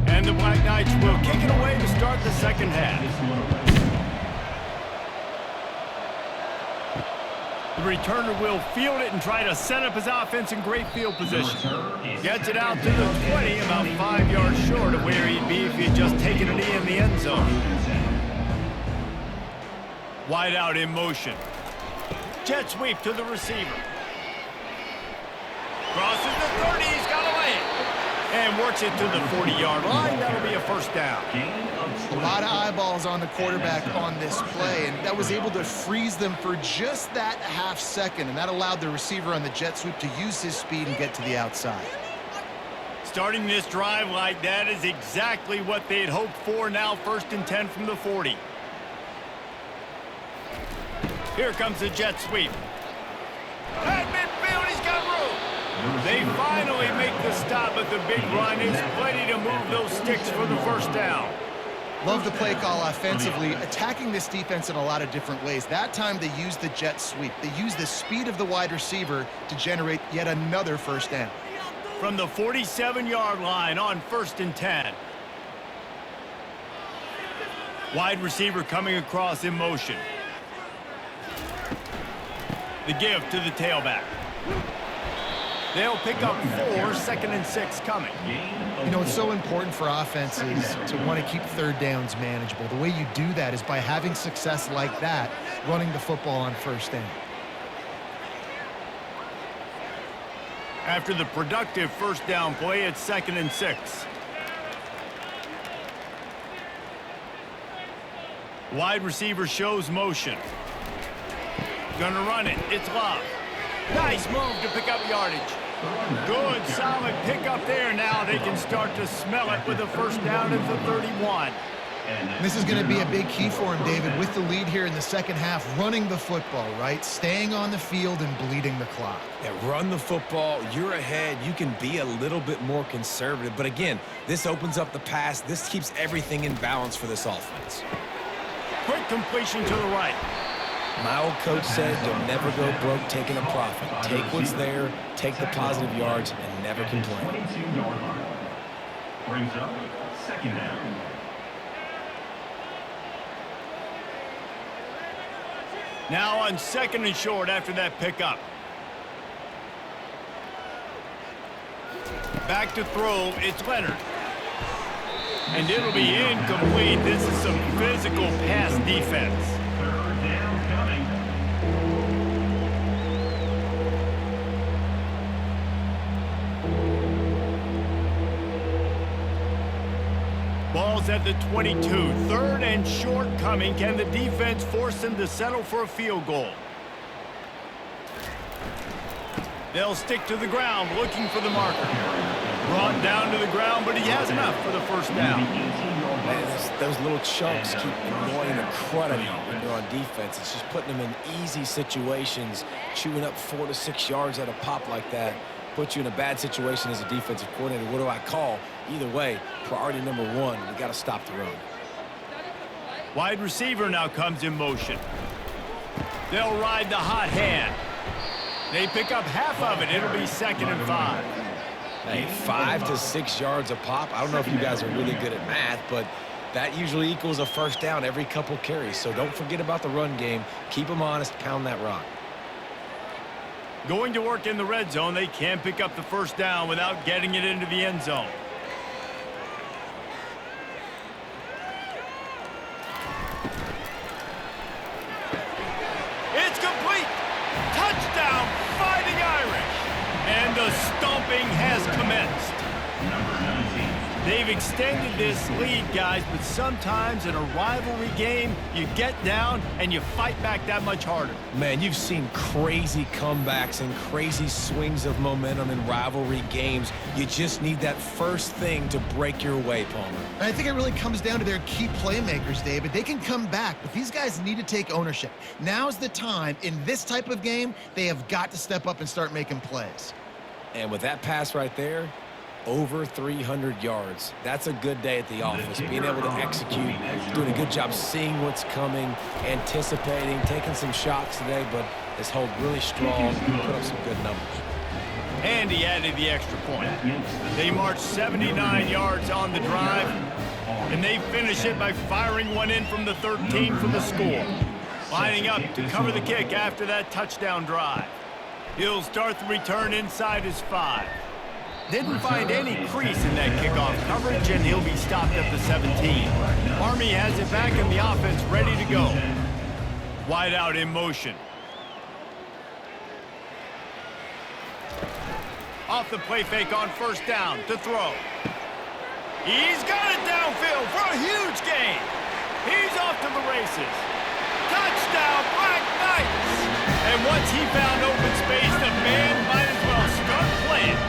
And the Black Knights will kick it away to start the second half. The returner will field it and try to set up his offense in great field position. Gets it out to the 20, about 5 yards short of where he'd be if he had just taken a knee in the end zone. Wide out in motion. Jet sweep to the receiver. Crosses the 30, he's got away. And works it to the 40-yard line. That'll be a first down. A lot of eyeballs on the quarterback on this play, and that was able to freeze them for just that half second, and that allowed the receiver on the jet sweep to use his speed and get to the outside. Starting this drive like that is exactly what they had hoped for. Now 1st and 10 from the 40. Here comes the jet sweep. At midfield, he's got room. They finally make the stop, but the big run is plenty to move those sticks for the first down. Love the play call offensively, attacking this defense in a lot of different ways. That time they used the jet sweep. They used the speed of the wide receiver to generate yet another first down. From the 47-yard line on 1st and 10. Wide receiver coming across in motion. The give to the tailback. They'll pick up 4, 2nd and 6 coming. You know, it's so important for offenses to want to keep third downs manageable. The way you do that is by having success like that, running the football on first down. After the productive first down play, it's 2nd and 6. Wide receiver shows motion. Gonna run it. It's Love. Nice move to pick up yardage. Good, solid pickup there. Now they can start to smell it with a first down at the 31. This is going to be a big key for him, David, with the lead here in the second half, running the football, right? Staying on the field and bleeding the clock. Yeah, run the football. You're ahead. You can be a little bit more conservative. But again, this opens up the pass. This keeps everything in balance for this offense. Quick completion to the right. My old coach said you'll never go broke taking a profit. Take what's there, take the positive yards, and never complain. 22-yard line. Brings up 2nd down. Now on 2nd and short after that pickup. Back to throw, it's Leonard. And it'll be incomplete. This is some physical pass defense. Third down coming. Ball's at the 22. Third and short coming. Can the defense force them to settle for a field goal? They'll stick to the ground looking for the marker. Brought down to the ground, but he has enough for the first down. Man, those little chunks keep annoying the crud out of you when you're on defense. It's just putting them in easy situations, chewing up 4 to 6 yards at a pop like that. Put you in a bad situation as a defensive coordinator. What do I call? Either way, priority number one, we got to stop the run. Wide receiver now comes in motion. They'll ride the hot hand. They pick up half of it. It'll be 2nd and 5. Hey, 5 to 6 yards a pop. I don't know if you guys are really good at math, but that usually equals a first down every couple carries. So don't forget about the run game. Keep them honest. Pound that rock. Going to work in the red zone. They can't pick up the first down without getting it into the end zone. It's complete. Touchdown, Fighting Irish. And the stomping has commenced. Number 19. They've extended this lead, guys, but sometimes in a rivalry game, you get down and you fight back that much harder. Man, you've seen crazy comebacks and crazy swings of momentum in rivalry games. You just need that first thing to break your way, Palmer. And I think it really comes down to their key playmakers, David. They can come back, but these guys need to take ownership. Now's the time. In this type of game, they have got to step up and start making plays. And with that pass right there, over 300 yards. That's a good day at the office. Being able to execute, doing a good job seeing what's coming, anticipating, taking some shots today, but has held really strong, put up some good numbers. And he added the extra point. They marched 79 yards on the drive, and they finish it by firing one in from the 13 for the score. Lining up to cover the kick after that touchdown drive. He'll start the return inside his 5. Didn't find any crease in that kickoff coverage, and he'll be stopped at the 17. Army has it back in the offense, ready to go. Wide out in motion. Off the play fake on first down to throw. He's got it downfield for a huge gain. He's off to the races. Touchdown, Black Knights! And once he found open space, the man might as well start playing.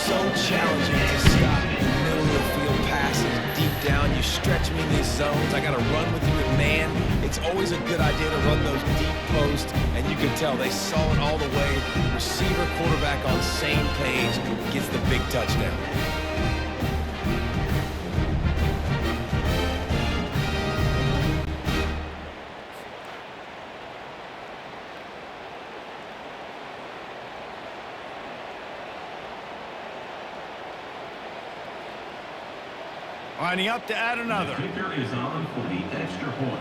So challenging to stop middle of the field passes deep down. You stretch me in these zones. I got to run with you at man. It's always a good idea to run those deep posts, and you can tell they saw it all the way. Receiver, quarterback on same page, gets the big touchdown. Lining up to add another. The kicker is on for the extra point.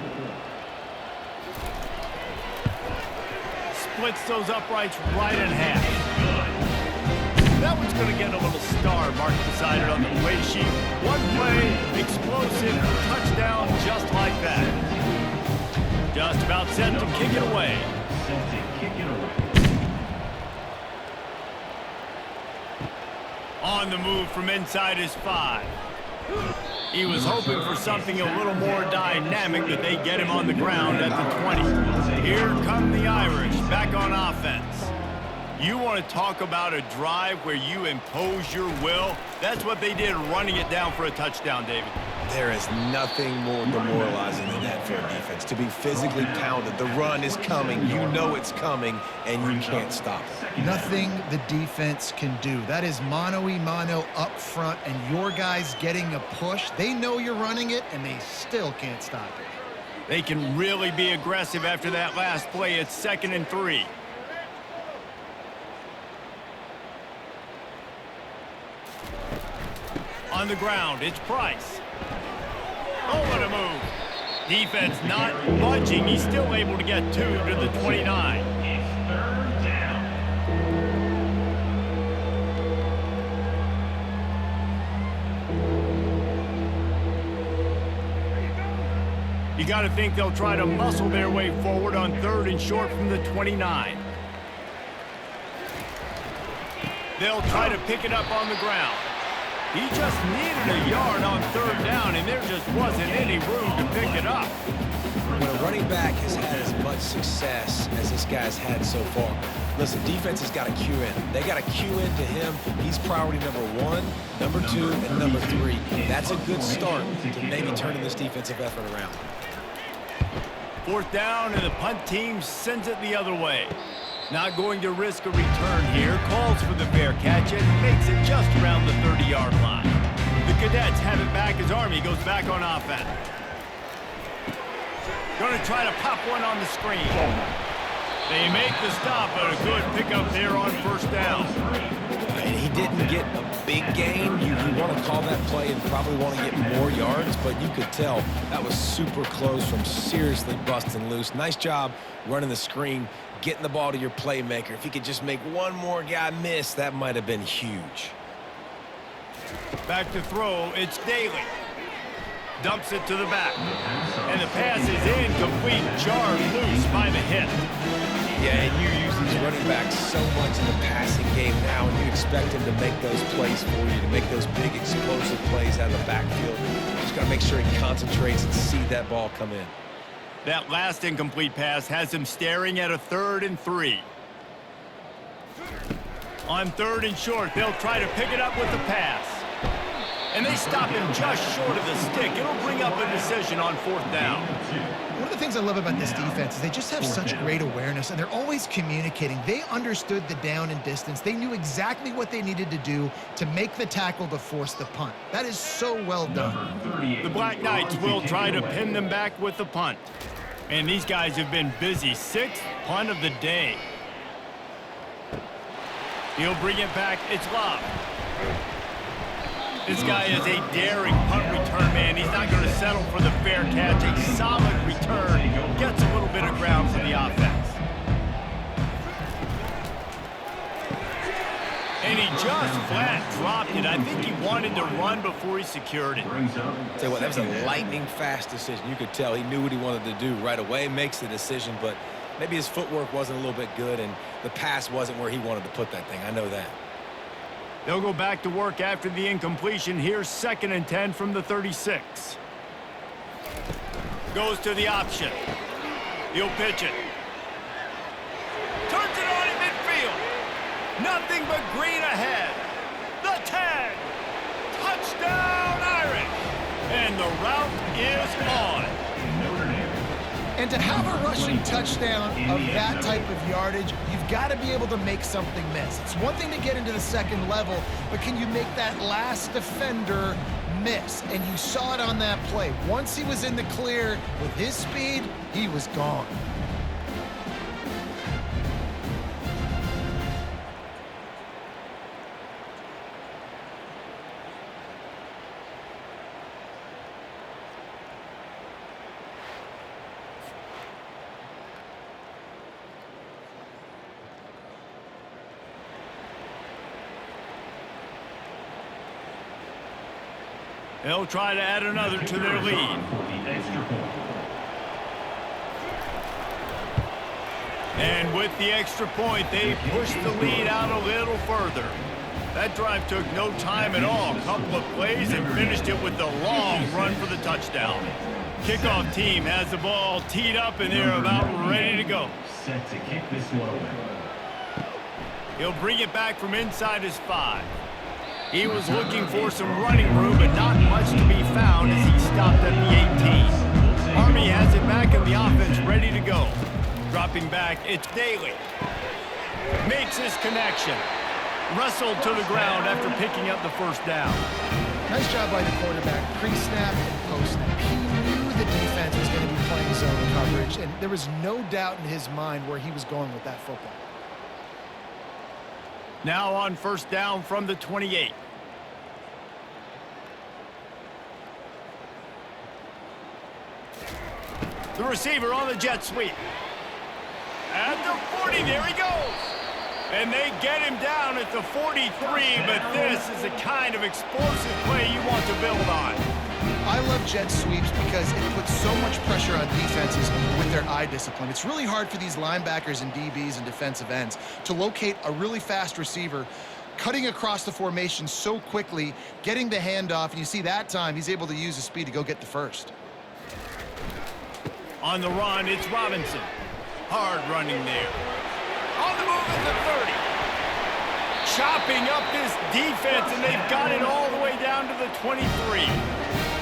Splits those uprights right in half. That one's going to get a little star marked beside it on the play sheet. One play, explosive, touchdown just like that. Just about set to kick it away. Set to kick it away. On the move from inside his 5. He was hoping for something a little more dynamic, but they get him on the ground at the 20. Here come the Irish, back on offense. You want to talk about a drive where you impose your will? That's what they did, running it down for a touchdown, David. There is nothing more demoralizing than that for a defense. To be physically pounded. The run is coming. You know it's coming, and you can't stop it. Nothing the defense can do. That is mano-a-mano up front, and your guys getting a push. They know you're running it, and they still can't stop it. They can really be aggressive after that last play. It's 2nd and 3. On the ground, it's Price. Oh, what a move. Defense not budging. He's still able to get 2 to the 29. It's third down. You got to think they'll try to muscle their way forward on 3rd and short from the 29. They'll try to pick it up on the ground. He just needed a yard on 3rd down, and there just wasn't any room to pick it up. When a running back has had as much success as this guy's had so far, listen, defense has got to cue in. They got to cue into him. He's priority number 1, number 2, and number 3. That's a good start to maybe turning this defensive effort around. 4th down, and the punt team sends it the other way. Not going to risk a return here. Calls for the fair catch and makes it just around the 30-yard line. The Cadets have it back as Army goes back on offense. Going to try to pop one on the screen. They make the stop, but a good pickup there on 1st down. And he didn't get a big gain. You want to call that play and probably want to get more yards, but you could tell that was super close from seriously busting loose. Nice job running the screen, getting the ball to your playmaker. If he could just make one more guy miss, that might have been huge. Back to throw, it's Daly. Dumps it to the back. And the pass is incomplete, jarred loose by the hit. Yeah, and you use these running backs so much in the passing game now, and you expect him to make those plays for you, to make those big explosive plays out of the backfield. Just got to make sure he concentrates and see that ball come in. That last incomplete pass has him staring at a 3rd and 3. On 3rd and short, they'll try to pick it up with the pass. And they stop him just short of the stick. It'll bring up a decision on 4th down. One of the things I love about this defense is they just have such great awareness, and they're always communicating. They understood the down and distance. They knew exactly what they needed to do to make the tackle to force the punt. That is so well done. The Black Knights will try to pin them back with the punt. And these guys have been busy. 6th punt of the day. He'll bring it back. It's Love. This guy is a daring punt return man. He's not going to settle for the fair catch. A solid return. Gets a little bit of ground for the offense. And he just flat dropped it. I think he wanted to run before he secured it. Tell you what, that was a lightning fast decision. You could tell he knew what he wanted to do right away. Makes the decision, but maybe his footwork wasn't a little bit good, and the pass wasn't where he wanted to put that thing. I know that. They'll go back to work after the incompletion. Here's 2nd and 10 from the 36. Goes to the option. He'll pitch it. Turns it on in midfield. Nothing but green ahead. The tag. Touchdown Irish. And the route is on. And to have a rushing touchdown of that type of yardage, you've got to be able to make something miss. It's one thing to get into the 2nd level, but can you make that last defender miss? And you saw it on that play. Once he was in the clear with his speed, he was gone. They'll try to add another to their lead. And with the extra point, they push the lead out a little further. That drive took no time at all. A couple of plays and finished it with the long run for the touchdown. Kickoff team has the ball teed up and they're about ready to go. Set to kick this one away. He'll bring it back from inside his 5. He was looking for some running room, but not much to be found as he stopped at the 18. Army has it back in the offense, ready to go. Dropping back, it's Daly. Makes his connection. Wrestled to the ground after picking up the 1st down. Nice job by the quarterback, pre-snap and post-snap. He knew the defense was going to be playing zone coverage, and there was no doubt in his mind where he was going with that football. Now on 1st down from the 28. The receiver on the jet sweep. At the 40, there he goes. And they get him down at the 43, but this is the kind of explosive play you want to build on. I love jet sweeps because it puts so much pressure on defenses with their eye discipline. It's really hard for these linebackers and DBs and defensive ends to locate a really fast receiver cutting across the formation so quickly, getting the handoff, and you see that time he's able to use his speed to go get the first. On the run, it's Robinson. Hard running there. On the move at the 30. Chopping up this defense, and they've got it all the way down to the 23.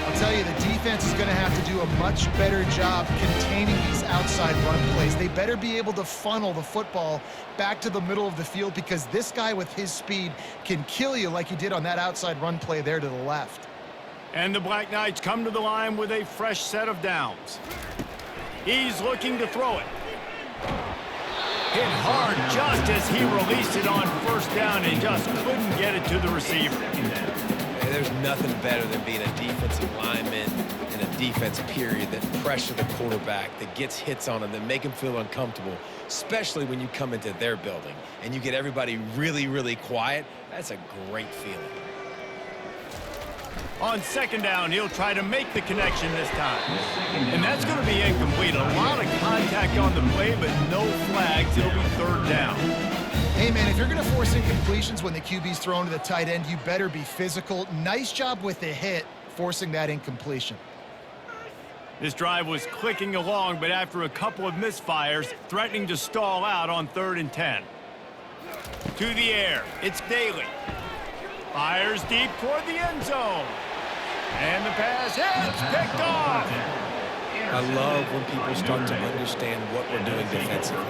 I'll tell you, the defense is going to have to do a much better job containing these outside run plays. They better be able to funnel the football back to the middle of the field because this guy with his speed can kill you like he did on that outside run play there to the left. And the Black Knights come to the line with a fresh set of downs. He's looking to throw it. Hit hard just as he released it on first down and just couldn't get it to the receiver. Hey, there's nothing better than being a defensive lineman in a defense period that pressure the quarterback, that gets hits on him, that make him feel uncomfortable, especially when you come into their building and you get everybody really, really quiet. That's a great feeling. On second down, he'll try to make the connection this time. And that's going to be incomplete. A lot of contact on the play, but no flags. It'll be third down. Hey, man, if you're going to force incompletions when the QB's thrown to the tight end, you better be physical. Nice job with the hit, forcing that incompletion. This drive was clicking along, but after a couple of misfires, threatening to stall out on 3rd and 10. To the air, it's Daly. Fires deep toward the end zone. And the pass hits, picked off. I love when people start to understand what we're doing defensively.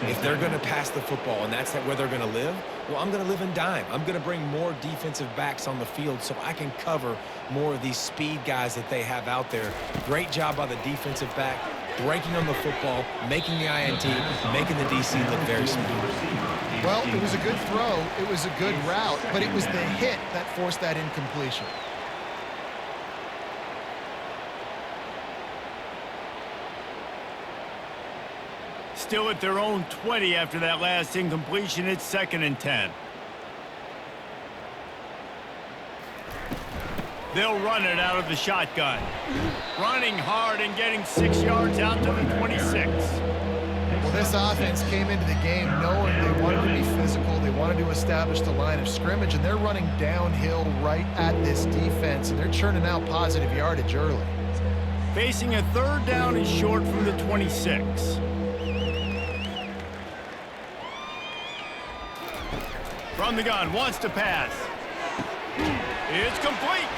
If they're going to pass the football and that's where they're going to live, well, I'm going to live in dime. I'm going to bring more defensive backs on the field so I can cover more of these speed guys that they have out there. Great job by the defensive back, breaking on the football, making the INT, making the DC look very smooth. Well, it was a good throw. It was a good route, but it was the hit that forced that incompletion. Still at their own 20 after that last incompletion. It's 2nd and 10. They'll run it out of the shotgun. Running hard and getting 6 yards out to the 26. Well, this offense came into the game knowing they wanted to be physical. They wanted to establish the line of scrimmage, and they're running downhill right at this defense, and they're churning out positive yardage early. Facing a 3rd down and short from the 26. From the gun, wants to pass. It's complete.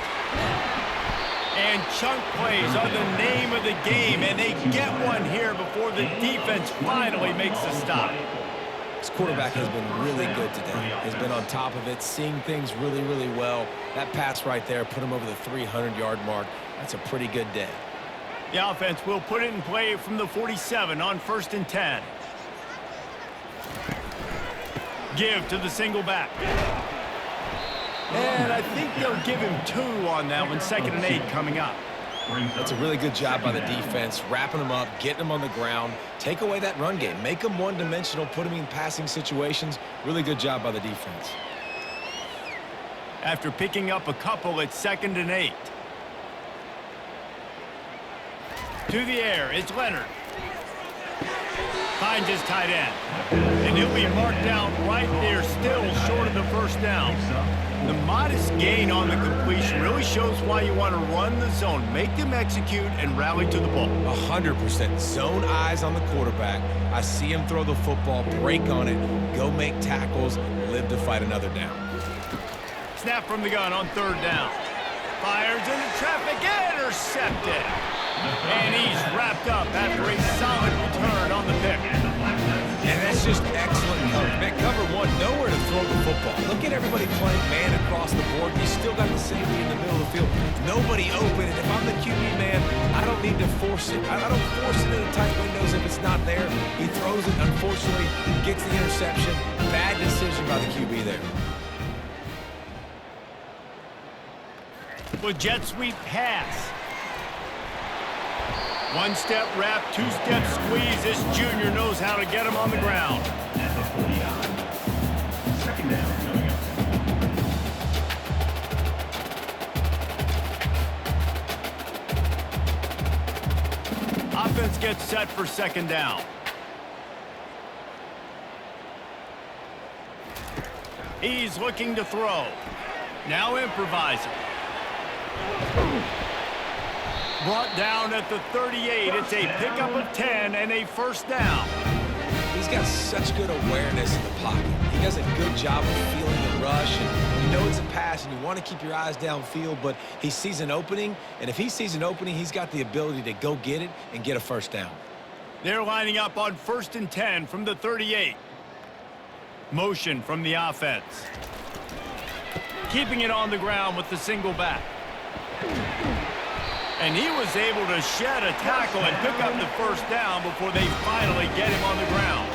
And chunk plays are the name of the game, and they get one here before the defense finally makes a stop. This quarterback has been really good today. Has been on top of it, seeing things really, really well. That pass right there put him over the 300-yard mark. That's a pretty good day. The offense will put it in play from the 47 on 1st and 10. Give to the single back. And I think they'll give him 2 on that one. 2nd and 8 coming up. That's a really good job by the defense, wrapping them up, getting them on the ground. Take away that run game. Make them one-dimensional, put them in passing situations. Really good job by the defense. After picking up a couple, it's 2nd and 8. To the air, it's Leonard. Finds his tight end. And he'll be marked down right there, still short of the 1st down. The modest gain on the completion really shows why you want to run the zone. Make them execute and rally to the ball. 100%. Zone eyes on the quarterback. I see him throw the football, break on it, go make tackles, live to fight another down. Snap from the gun on 3rd down. Fires into traffic, intercepted. And he's wrapped up after a solid return on the pick. And that's just excellent coverage. Man, cover 1, nowhere to throw the football. Look at everybody playing man across the board. You still got the safety in the middle of the field. Nobody open. And if I'm the QB man, I don't need to force it. I don't force it into tight windows if it's not there. He throws it, unfortunately, gets the interception. Bad decision by the QB there. With jet sweep pass. 1-step wrap, 2-step squeeze. This junior knows how to get him on the ground. Offense gets set for second down. He's looking to throw. Now improvising. Brought down at the 38. It's a pickup of 10 and a first down. He's got such good awareness in the pocket. He does a good job of feeling the rush, and you know it's a pass, and you want to keep your eyes downfield, but he sees an opening, and if he sees an opening, he's got the ability to go get it and get a first down. They're lining up on 1st and 10 from the 38. Motion from the offense. Keeping it on the ground with the single back. And he was able to shed a tackle and pick up the first down before they finally get him on the ground.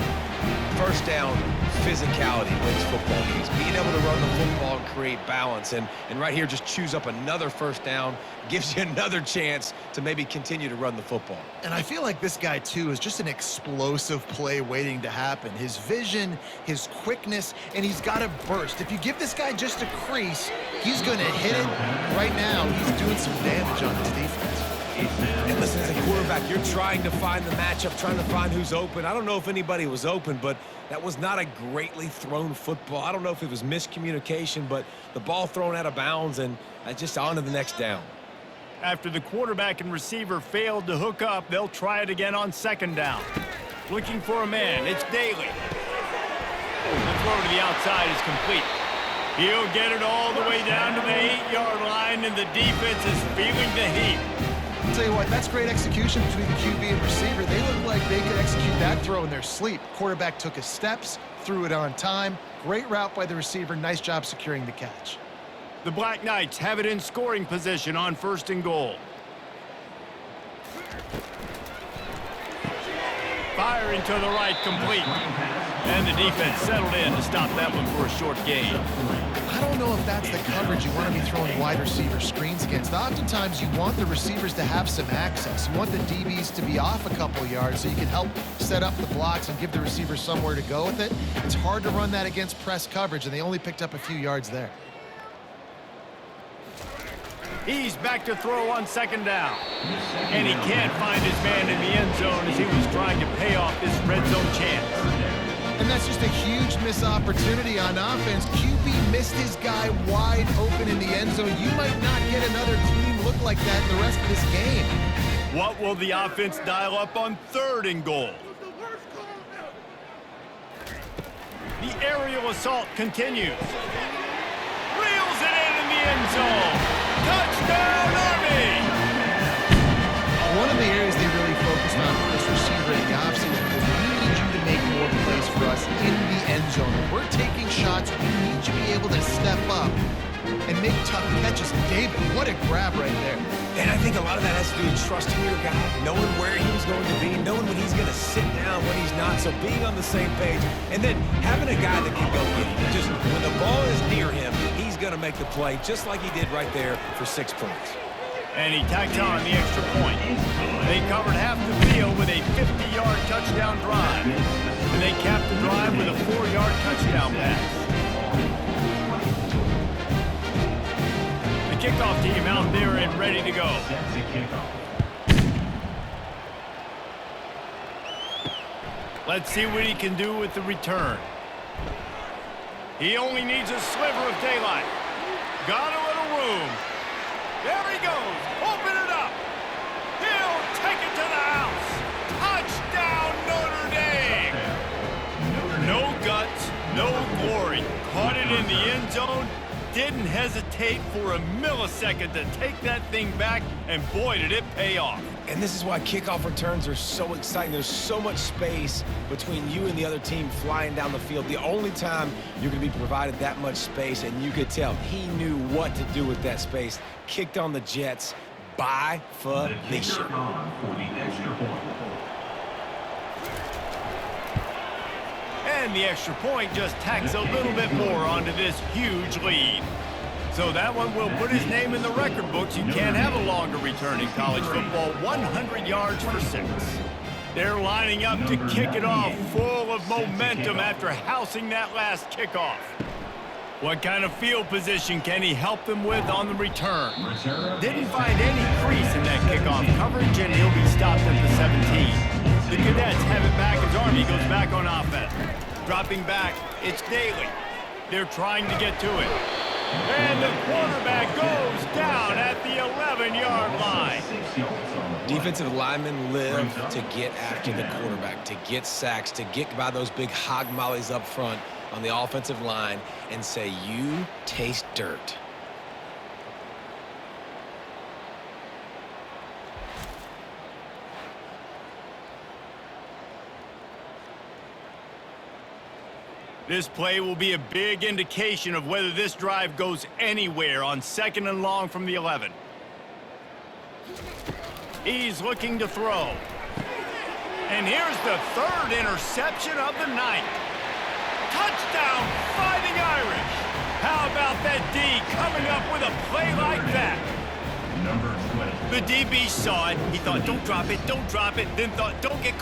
First down, physicality wins football games. Being able to run the football and create balance. And right here, just choose up another first down, gives you another chance to maybe continue to run the football. And I feel like this guy, too, is just an explosive play waiting to happen. His vision, his quickness, and he's got a burst. If you give this guy just a crease, he's going to hit it. Right now, he's doing some damage on this defense. And listen, as a quarterback, you're trying to find the matchup, trying to find who's open. I don't know if anybody was open, but that was not a greatly thrown football. I don't know if it was miscommunication, but the ball thrown out of bounds and just on to the next down. After the quarterback and receiver failed to hook up, they'll try it again on second down. Looking for a man. It's Daly. The throw to the outside is complete. He'll get it all the way down to the 8-yard line, and the defense is feeling the heat. I'll tell you what, that's great execution between the QB and receiver. They look like they could execute that throw in their sleep. Quarterback took his steps, threw it on time. Great route by the receiver. Nice job securing the catch. The Black Knights have it in scoring position on 1st and goal. Firing to the right, complete. And the defense settled in to stop that one for a short gain. I don't know if that's the coverage you want to be throwing wide receiver screens against. Oftentimes, you want the receivers to have some access. You want the DBs to be off a couple yards so you can help set up the blocks and give the receiver somewhere to go with it. It's hard to run that against press coverage, and they only picked up a few yards there. He's back to throw on second down. And he can't find his man in the end zone as he was trying to pay off this red zone chance. And that's just a huge missed opportunity on offense. QB missed his guy wide open in the end zone. You might not get another clean look like that in the rest of this game. What will the offense dial up on 3rd and goal? The aerial assault continues. Reels it in the end zone. Touchdown, Army! One of the areas they really focused on for this receiver in the offseason was we need you to make more plays for us in the end zone. If we're taking shots, we need you to be able to step up and make tough catches. David, what a grab right there. And I think a lot of that has to do with trusting your guy, knowing where he's going to be, knowing when he's going to sit down, when he's not, so being on the same page, and then having a guy that can go get him. Just when the ball is near him, he's going to make the play, just like he did right there for 6 points. And he tacked on the extra point. They covered half the field with a 50-yard touchdown drive. And they capped the drive with a 4-yard touchdown pass. The kickoff team out there and ready to go. Let's see what he can do with the return. He only needs a sliver of daylight. Got a little room. There he goes. Open it up. He'll take it to the house. Touchdown, Notre Dame. No guts, no glory. Caught it in the end zone. Didn't hesitate for a millisecond to take that thing back, and boy, did it pay off. And this is why kickoff returns are so exciting. There's so much space between you and the other team flying down the field. The only time you're going to be provided that much space, and you could tell he knew what to do with that space. Kicked on the Jets by Felicia. And the extra point just tacks a little bit more onto this huge lead. So that one will put his name in the record books. You can't have a longer return in college football. 100 yards for 6. They're lining up to kick it off full of momentum after housing that last kickoff. What kind of field position can he help them with on the return? Didn't find any crease in that kickoff coverage, and he'll be stopped at the 17. The Cadets have it back as Army goes back on offense. Dropping back, it's Daly. They're trying to get to it. And the quarterback goes down at the 11-yard line. Defensive linemen live to get after the quarterback, to get sacks, to get by those big hog mollies up front on the offensive line and say, you taste dirt. This play will be a big indication of whether this drive goes anywhere on 2nd and long from the 11. He's looking to throw. And here's the 3rd interception of the night. Touchdown, Fighting Irish. How about that D coming up with a play like that? The DB saw it. He thought, don't drop it, then thought, don't get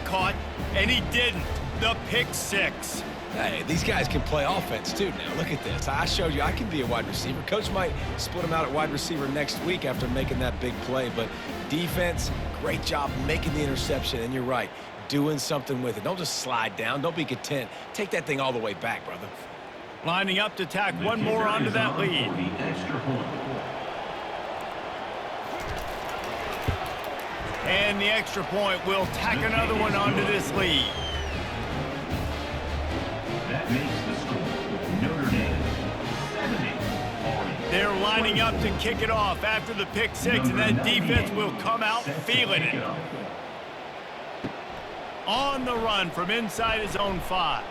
caught, and he didn't. The pick 6. Hey, these guys can play offense, too, now. Look at this. I showed you I can be a wide receiver. Coach might split him out at wide receiver next week after making that big play. But defense, great job making the interception. And you're right, doing something with it. Don't just slide down. Don't be content. Take that thing all the way back, brother. Lining up to tack one more onto that lead. And the extra point will tack another one onto this lead. That makes the score Notre Dame 70. They're lining up to kick it off after the pick 6, and that defense will come out feeling it. On the run from inside his own 5.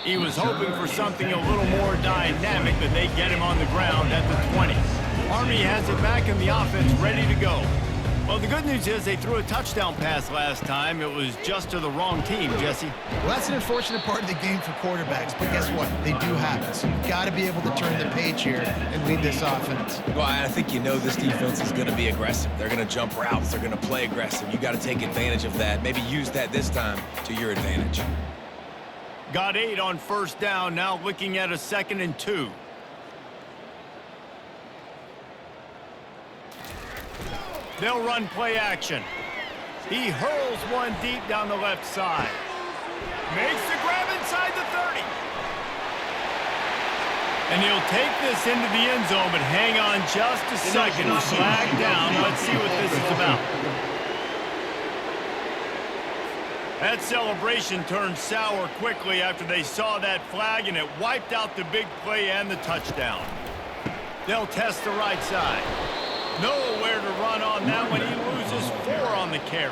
He was hoping for something a little more dynamic, but they get him on the ground at the 20. Army has it back in the offense, ready to go. Well, the good news is they threw a touchdown pass last time. It was just to the wrong team, Jesse. Well, that's an unfortunate part of the game for quarterbacks, but guess what? They do happen. So you've got to be able to turn the page here and lead this offense. Well, I think you know this defense is going to be aggressive. They're going to jump routes. They're going to play aggressive. You got to take advantage of that. Maybe use that this time to your advantage. Got 8 on 1st down, now looking at a 2nd and 2. They'll run play action. He hurls one deep down the left side. Makes the grab inside the 30. And he'll take this into the end zone, but hang on just a second. Flag down. Let's see what this is about. That celebration turned sour quickly after they saw that flag, and it wiped out the big play and the touchdown. They'll test the right side. Nowhere to run on that one. He loses 4 on the carry.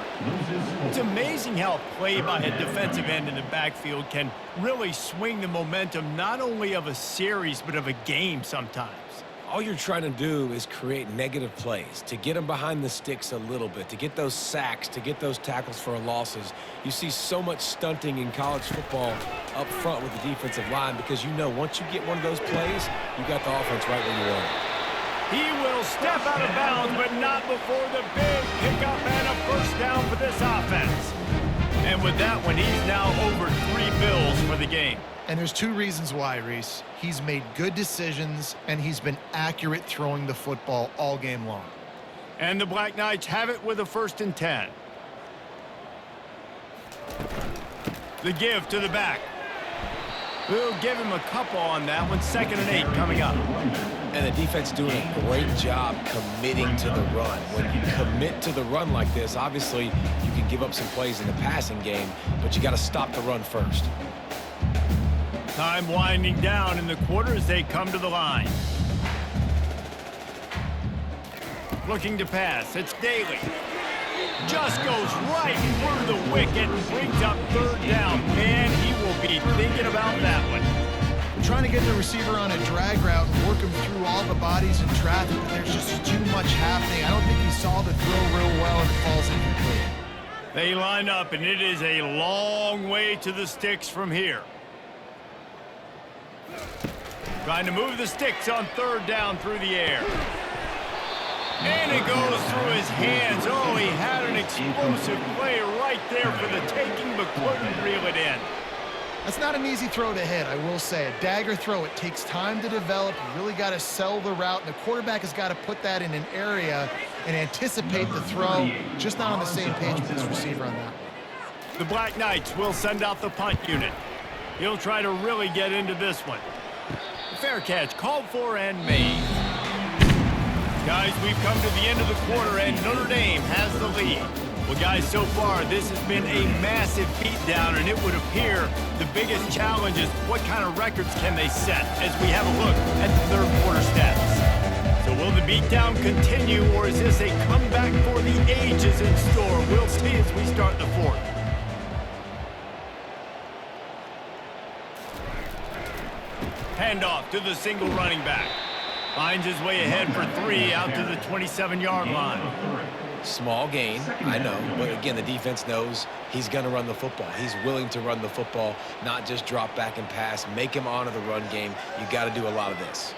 It's amazing how a play by a defensive end in the backfield can really swing the momentum not only of a series but of a game sometimes. All you're trying to do is create negative plays, to get them behind the sticks a little bit, to get those sacks, to get those tackles for losses. You see so much stunting in college football up front with the defensive line because you know once you get one of those plays, you got the offense right where you want it. He will step out of bounds, but not before the big pickup and a 1st down for this offense. And with that one, he's now over 3 bills for the game. And there's 2 reasons why, Reese. He's made good decisions, and he's been accurate throwing the football all game long. And the Black Knights have it with a 1st and 10. The give to the back. We'll give him a couple on that one. 2nd and 8 coming up. And the defense doing a great job committing to the run. When you commit to the run like this, obviously you can give up some plays in the passing game, but you got to stop the run first. Time winding down in the quarter as they come to the line. Looking to pass. It's Daly. Just goes right through the wicket and brings up 3rd down. Man, he will be thinking about that one. Trying to get the receiver on a drag route and work him through all the bodies in traffic. There's just too much happening. I don't think he saw the throw real well and it falls incomplete. They line up, and it is a long way to the sticks from here. Trying to move the sticks on 3rd down through the air. And it goes through his hands. Oh, he had an explosive play right there for the taking, but couldn't reel it in. That's not an easy throw to hit, I will say. A dagger throw, it takes time to develop. You really got to sell the route, and the quarterback has got to put that in an area and anticipate the throw. Just not on the same page with this receiver on that. The Black Knights will send out the punt unit. He'll try to really get into this one. Fair catch, called for and made. Guys, we've come to the end of the quarter, and Notre Dame has the lead. Well, guys, so far, this has been a massive beatdown, and it would appear the biggest challenge is what kind of records can they set as we have a look at the third quarter stats. So will the beatdown continue, or is this a comeback for the ages in store? We'll see as we start the fourth. Handoff to the single running back. Finds his way ahead for 3 out to the 27-yard line. Small gain, I know, but again, the defense knows he's going to run the football. He's willing to run the football, not just drop back and pass, make him honor the run game. You got to do a lot of this.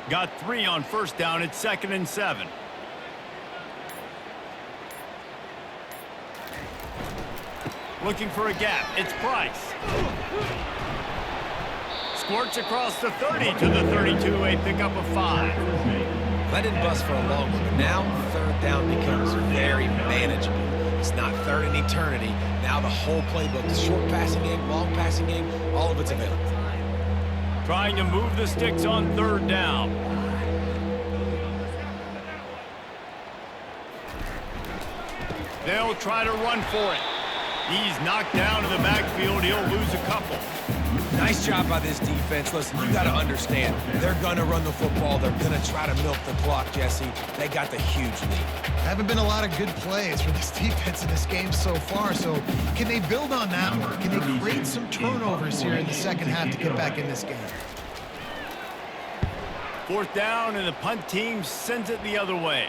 Got 3 on first down. It's 2nd and 7. Looking for a gap. It's Price. Squirts across the 30 to the 32, a pickup of 5. That didn't bust for a long one, but now third down becomes very manageable. It's not third in eternity. Now the whole playbook, the short passing game, long passing game, all of it's available. Trying to move the sticks on third down. They'll try to run for it. He's knocked down in the backfield. He'll lose a couple. Nice job by this defense. Listen, you got to understand, they're going to run the football. They're going to try to milk the clock, Jesse. They got the huge lead. Haven't been a lot of good plays for this defense in this game so far, so can they build on that one? Can they create some turnovers here in the second half to get back in this game? Fourth down, and the punt team sends it the other way.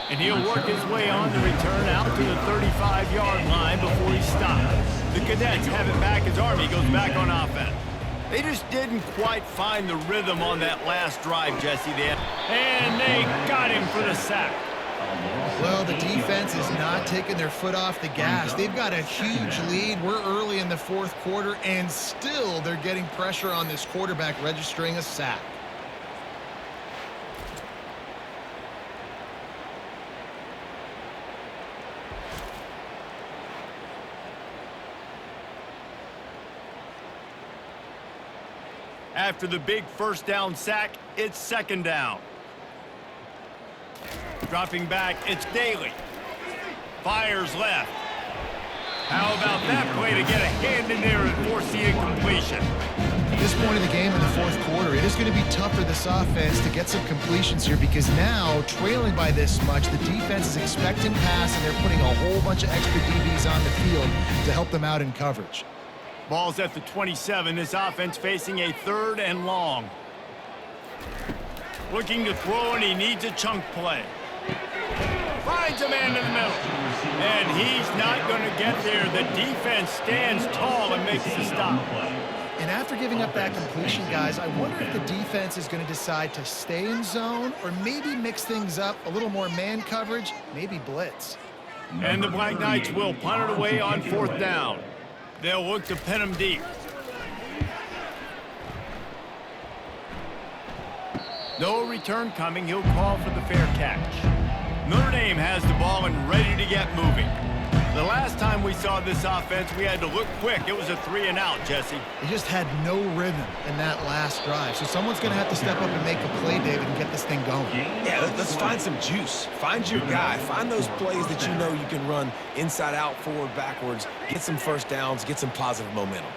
And he'll work his way on the return out to the 35-yard line before he stops. The Cadets have it back as Army goes back on offense. They just didn't quite find the rhythm on that last drive, Jesse. And they got him for the sack. Well, the defense is not taking their foot off the gas. They've got a huge lead. We're early in the fourth quarter, and still they're getting pressure on this quarterback, registering a sack. After the big first down sack, it's second down. Dropping back, it's Daly. Fires left. How about that play to get a hand in there and force the incompletion? At this point of the game in the fourth quarter, it is going to be tough for this offense to get some completions here because now, trailing by this much, the defense is expecting pass, and they're putting a whole bunch of extra DBs on the field to help them out in coverage. Ball's at the 27. This offense facing a 3rd and long. Looking to throw, and he needs a chunk play. Finds a man in the middle. And he's not going to get there. The defense stands tall and makes the stop. And after giving up that completion, guys, I wonder if the defense is going to decide to stay in zone or maybe mix things up, a little more man coverage, maybe blitz. And the Black Knights will punt it away on 4th down. They'll look to pin him deep. No return coming. He'll call for the fair catch. Notre Dame has the ball and ready to get moving. The last time we saw this offense, we had to look quick. It was a 3-and-out, Jesse. They just had no rhythm in that last drive. So someone's going to have to step up and make a play, David, and get this thing going. Yeah, let's find some juice. Find your guy. Find those plays that you know you can run inside out, forward, backwards. Get some first downs. Get some positive momentum.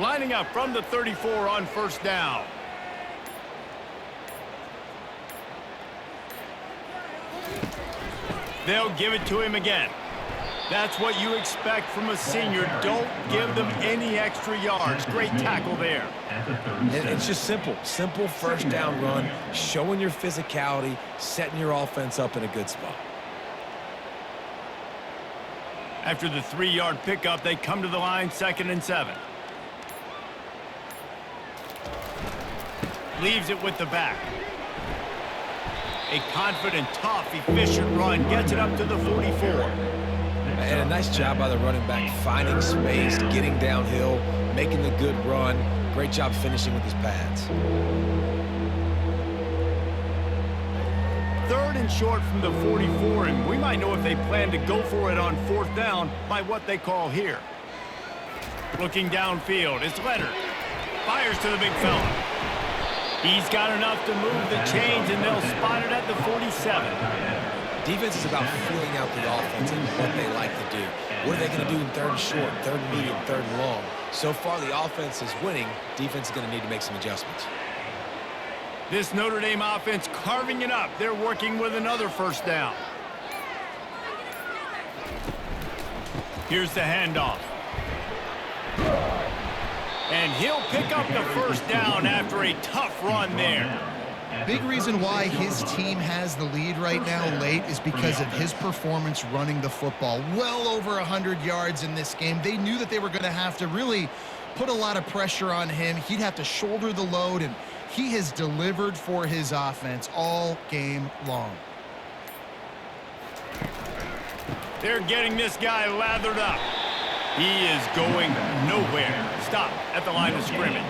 Lining up from the 34 on first down. They'll give it to him again. That's what you expect from a senior. Don't give them any extra yards. Great tackle there. It's just simple. Simple first down run, showing your physicality, setting your offense up in a good spot. After the 3-yard pickup, they come to the line, 2nd and 7. Leaves it with the back. A confident, tough, efficient run gets it up to the 44. And a nice job by the running back, finding space, getting downhill, making the good run. Great job finishing with his pads. 3rd and short from the 44, and we might know if they plan to go for it on 4th down by what they call here. Looking downfield, it's Leonard. Fires to the big fella. He's got enough to move the chains, and they'll spot it at the 47. Defense is about feeling out the offense and what they like to do. What are they going to do in 3rd and short, 3rd and medium, 3rd and long? So far, the offense is winning. Defense is going to need to make some adjustments. This Notre Dame offense carving it up. They're working with another 1st down. Here's the handoff. And he'll pick up the 1st down after a tough run there. Big reason why his team has the lead right now late is because of his performance running the football. Well over 100 yards in this game. They knew that they were going to have to really put a lot of pressure on him. He'd have to shoulder the load, and he has delivered for his offense all game long. They're getting this guy lathered up. He is going nowhere. Stop at the line of scrimmage.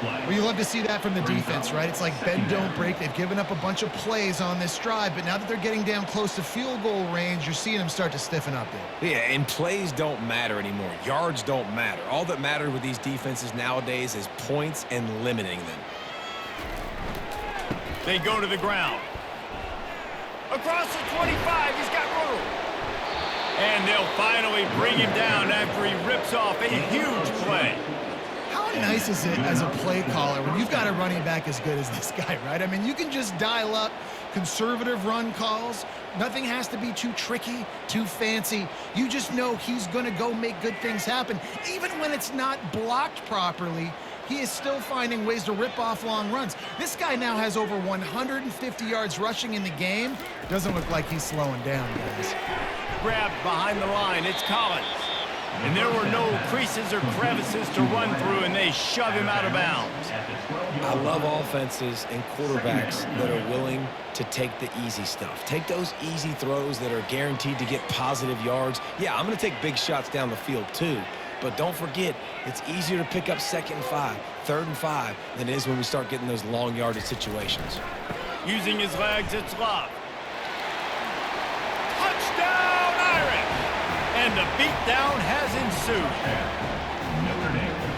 Well, you love to see that from the defense, right? It's like bend, don't break. They've given up a bunch of plays on this drive, but now that they're getting down close to field goal range, you're seeing them start to stiffen up there. Yeah, and plays don't matter anymore. Yards don't matter. All that matters with these defenses nowadays is points and limiting them. They go to the ground. Across the 25, he's got room. And they'll finally bring him down after he rips off a huge play. How nice is it as a play caller when you've got a running back as good as this guy, right? I mean, you can just dial up conservative run calls. Nothing has to be too tricky, too fancy. You just know he's going to go make good things happen. Even when it's not blocked properly, he is still finding ways to rip off long runs. This guy now has over 150 yards rushing in the game. Doesn't look like he's slowing down, guys. Grabbed behind the line, it's Collins. And there were no creases or crevices to run through, and they shove him out of bounds. I love offenses and quarterbacks that are willing to take the easy stuff. Take those easy throws that are guaranteed to get positive yards. Yeah, I'm going to take big shots down the field too. But don't forget, it's easier to pick up 2nd and 5, 3rd and 5 than it is when we start getting those long yardage situations. Using his legs, it's Love. Touchdown, Irish! And the beatdown has ensued.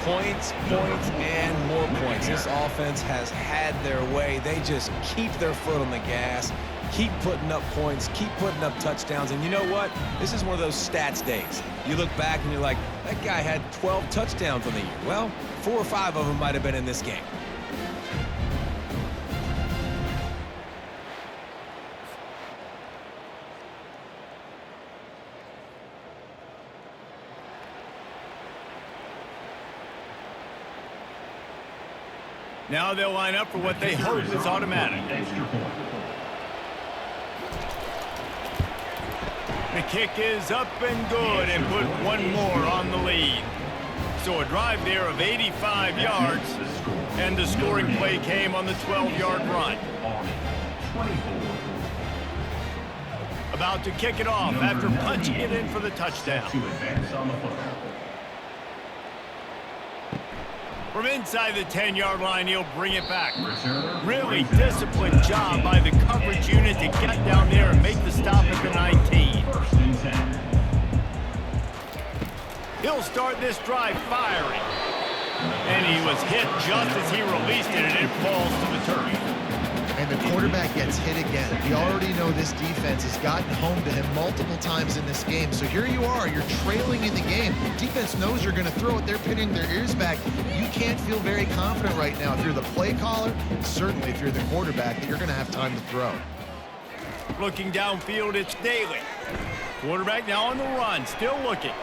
Points, points, and more points. This offense has had their way. They just keep their foot on the gas, keep putting up points, keep putting up touchdowns. And you know what? This is one of those stats days. You look back and you're like, that guy had 12 touchdowns on the year. Well, 4 or 5 of them might have been in this game. Now they'll line up for what they hope is automatic. The kick is up and good, and put one more on the lead. So a drive there of 85 yards, and the scoring play came on the 12-yard run. About to kick it off after punching it in for the touchdown. From inside the 10-yard line, he'll bring it back. Really disciplined job by the coverage unit to get down there and make the stop at the 19. He'll start this drive firing. And he was hit just as he released it, and it falls to the turf. And the quarterback gets hit again. We already know this defense has gotten home to him multiple times in this game. So here you are, you're trailing in the game. Defense knows you're going to throw it. They're pinning their ears back. You can't feel very confident right now if you're the play caller, certainly if you're the quarterback, that you're going to have time to throw. Looking downfield, it's Daly. Quarterback now on the run, still looking.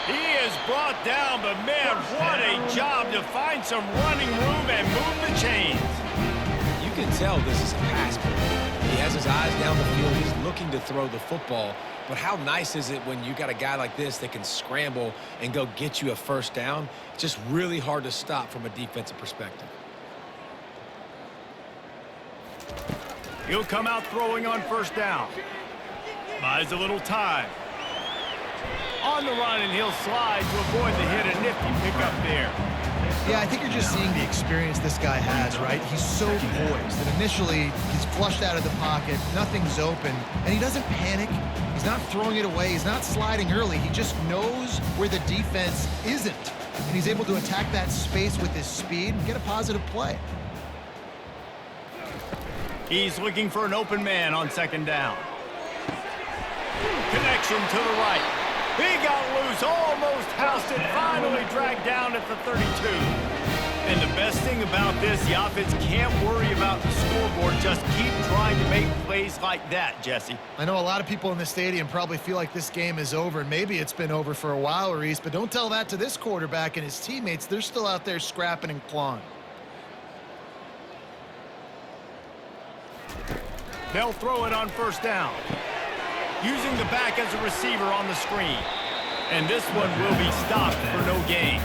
He is brought down, but man, what a job to find some running room and move the chains. You can tell this is a pass play. He has his eyes down the field. He's looking to throw the football. But how nice is it when you got a guy like this that can scramble and go get you a 1st down? It's just really hard to stop from a defensive perspective. He'll come out throwing on first down. Buys a little time. On the run, and he'll slide to avoid the hit. A nifty pickup there. Yeah, I think you're just seeing the experience this guy has, right? He's so poised. And initially, he's flushed out of the pocket. Nothing's open. And he doesn't panic. He's not throwing it away. He's not sliding early. He just knows where the defense isn't. And he's able to attack that space with his speed and get a positive play. He's looking for an open man on second down. Connection to the right. He got loose, almost housed it, finally dragged down at the 32. And the best thing about this, the offense can't worry about the scoreboard. Just keep trying to make plays like that, Jesse. I know a lot of people in the stadium probably feel like this game is over, and maybe it's been over for a while, Reese, but don't tell that to this quarterback and his teammates. They're still out there scrapping and clawing. They'll throw it on first down. Using the back as a receiver on the screen. And this one will be stopped for no gain.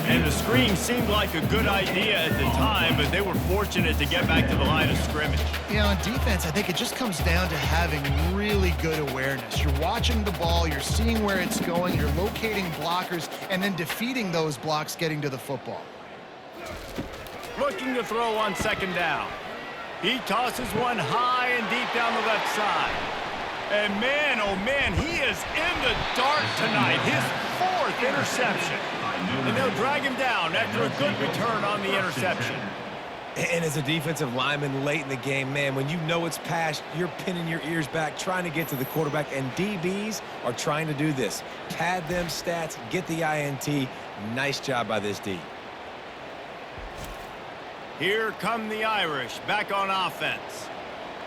And the screen seemed like a good idea at the time, but they were fortunate to get back to the line of scrimmage. Yeah, on defense, I think it just comes down to having really good awareness. You're watching the ball, you're seeing where it's going, you're locating blockers, and then defeating those blocks getting to the football. Looking to throw on second down. He tosses one high and deep down the left side. And man, oh man, he is in the dark tonight. His 4th interception. And they'll drag him down after a good return on the interception. And as a defensive lineman late in the game, man, when you know it's past, you're pinning your ears back, trying to get to the quarterback, and DBs are trying to do this. Pad them stats, get the INT. Nice job by this D. Here come the Irish, back on offense.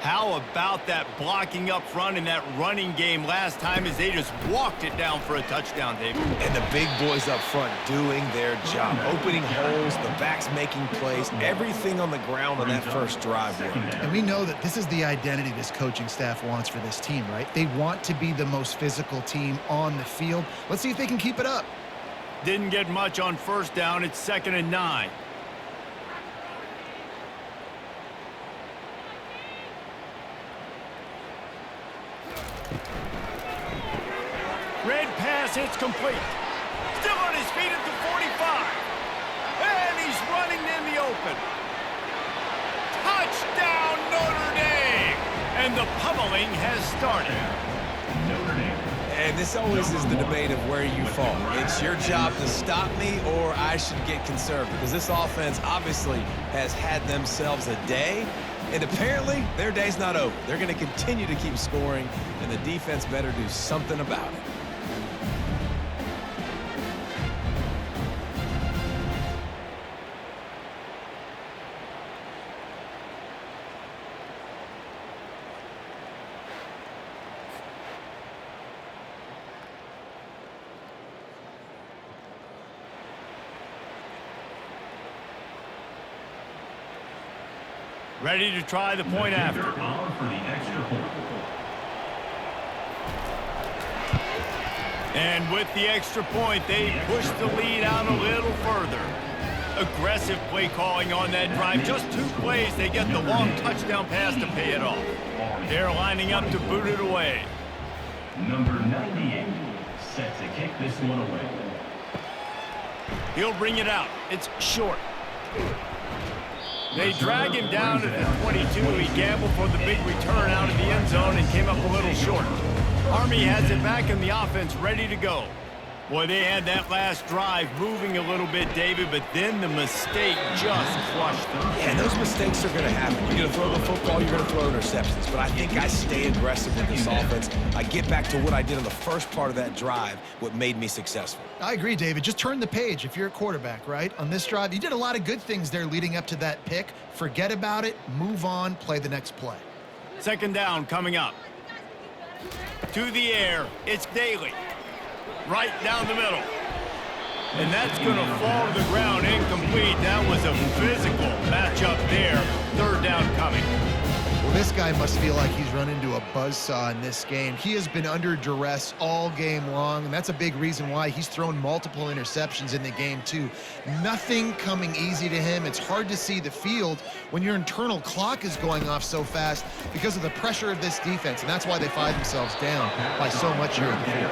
How about that blocking up front in that running game last time as they just walked it down for a touchdown, David? And the big boys up front doing their job. Opening holes, the backs making plays, everything on the ground on that first drive worked. And we know that this is the identity this coaching staff wants for this team, right? They want to be the most physical team on the field. Let's see if they can keep it up. Didn't get much on first down. It's 2nd and 9. Red pass hits complete. Still on his feet at the 45. And he's running in the open. Touchdown, Notre Dame! And the pummeling has started. Notre Dame. And this always is the debate of where you fall. It's your job to stop me, or I should get conservative. Because this offense obviously has had themselves a day. And apparently, their day's not over. They're going to continue to keep scoring, and the defense better do something about it. Ready to try the point after. On for the extra point. And with the extra point, they push the lead out a little further. Aggressive play calling on that drive. Just 2 plays, they get the long touchdown pass to pay it off. They're lining up to boot it away. Number 98 set to kick this one away. He'll bring it out. It's short. They drag him down to the 22. He gambled for the big return out of the end zone and came up a little short. Army has it back in the offense, ready to go. Boy, they had that last drive moving a little bit, David, but then the mistake just crushed them. Yeah, those mistakes are going to happen. You're going to throw the football, you're going to throw interceptions. But I think I stay aggressive with this offense. I get back to what I did on the first part of that drive, what made me successful. I agree, David. Just turn the page if you're a quarterback, right? On this drive, you did a lot of good things there leading up to that pick. Forget about it, move on, play the next play. 2nd down coming up. To the air, it's Daly. Right down the middle. And that's going to fall to the ground incomplete. That was a physical matchup there. 3rd down coming. Well, this guy must feel like he's run into a buzzsaw in this game. He has been under duress all game long, and that's a big reason why he's thrown multiple interceptions in the game, too. Nothing coming easy to him. It's hard to see the field when your internal clock is going off so fast because of the pressure of this defense, and that's why they find themselves down by so much here in the field.